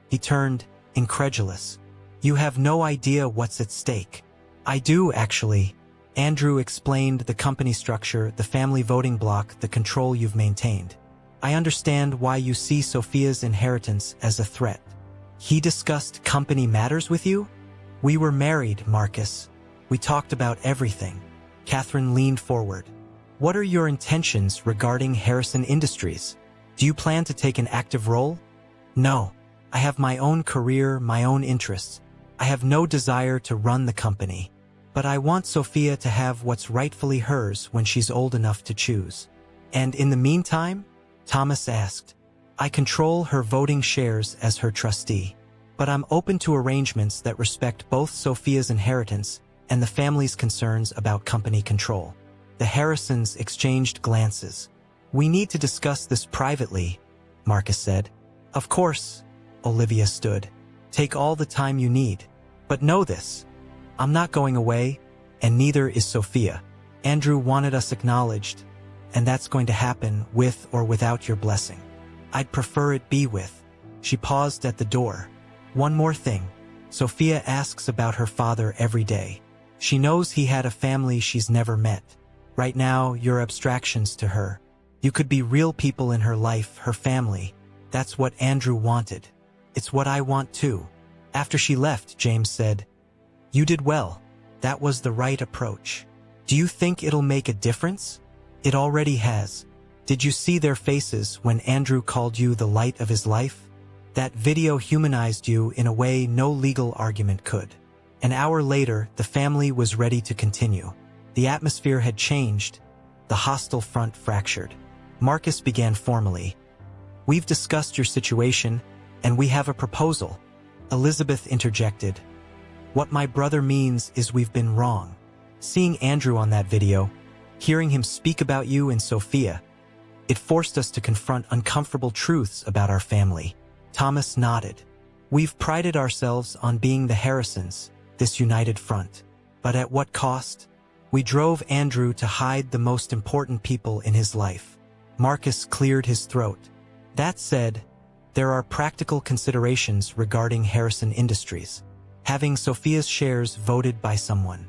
He turned, incredulous. You have no idea what's at stake. I do, actually. Andrew explained the company structure, the family voting block, the control you've maintained. I understand why you see Sophia's inheritance as a threat. He discussed company matters with you? We were married, Marcus. We talked about everything. Catherine leaned forward. What are your intentions regarding Harrison Industries? Do you plan to take an active role? No. I have my own career, my own interests. I have no desire to run the company. But I want Sophia to have what's rightfully hers when she's old enough to choose. And in the meantime? Thomas asked. I control her voting shares as her trustee. But I'm open to arrangements that respect both Sophia's inheritance and the family's concerns about company control. The Harrisons exchanged glances. We need to discuss this privately, Marcus said. Of course, Olivia stood. Take all the time you need. But know this. I'm not going away, and neither is Sophia. Andrew wanted us acknowledged, and that's going to happen with or without your blessing. I'd prefer it be with. She paused at the door. One more thing. Sophia asks about her father every day. She knows he had a family she's never met. Right now, you're abstractions to her. You could be real people in her life, her family. That's what Andrew wanted. It's what I want too. After she left, James said, You did well. That was the right approach. Do you think it'll make a difference? It already has. Did you see their faces when Andrew called you the light of his life? That video humanized you in a way no legal argument could. An hour later, the family was ready to continue. The atmosphere had changed. The hostile front fractured. Marcus began formally. We've discussed your situation, and we have a proposal. Elizabeth interjected. What my brother means is we've been wrong. Seeing Andrew on that video, hearing him speak about you and Sophia, it forced us to confront uncomfortable truths about our family. Thomas nodded. We've prided ourselves on being the Harrisons, this united front. But at what cost? We drove Andrew to hide the most important people in his life. Marcus cleared his throat. That said, there are practical considerations regarding Harrison Industries. Having Sophia's shares voted by someone.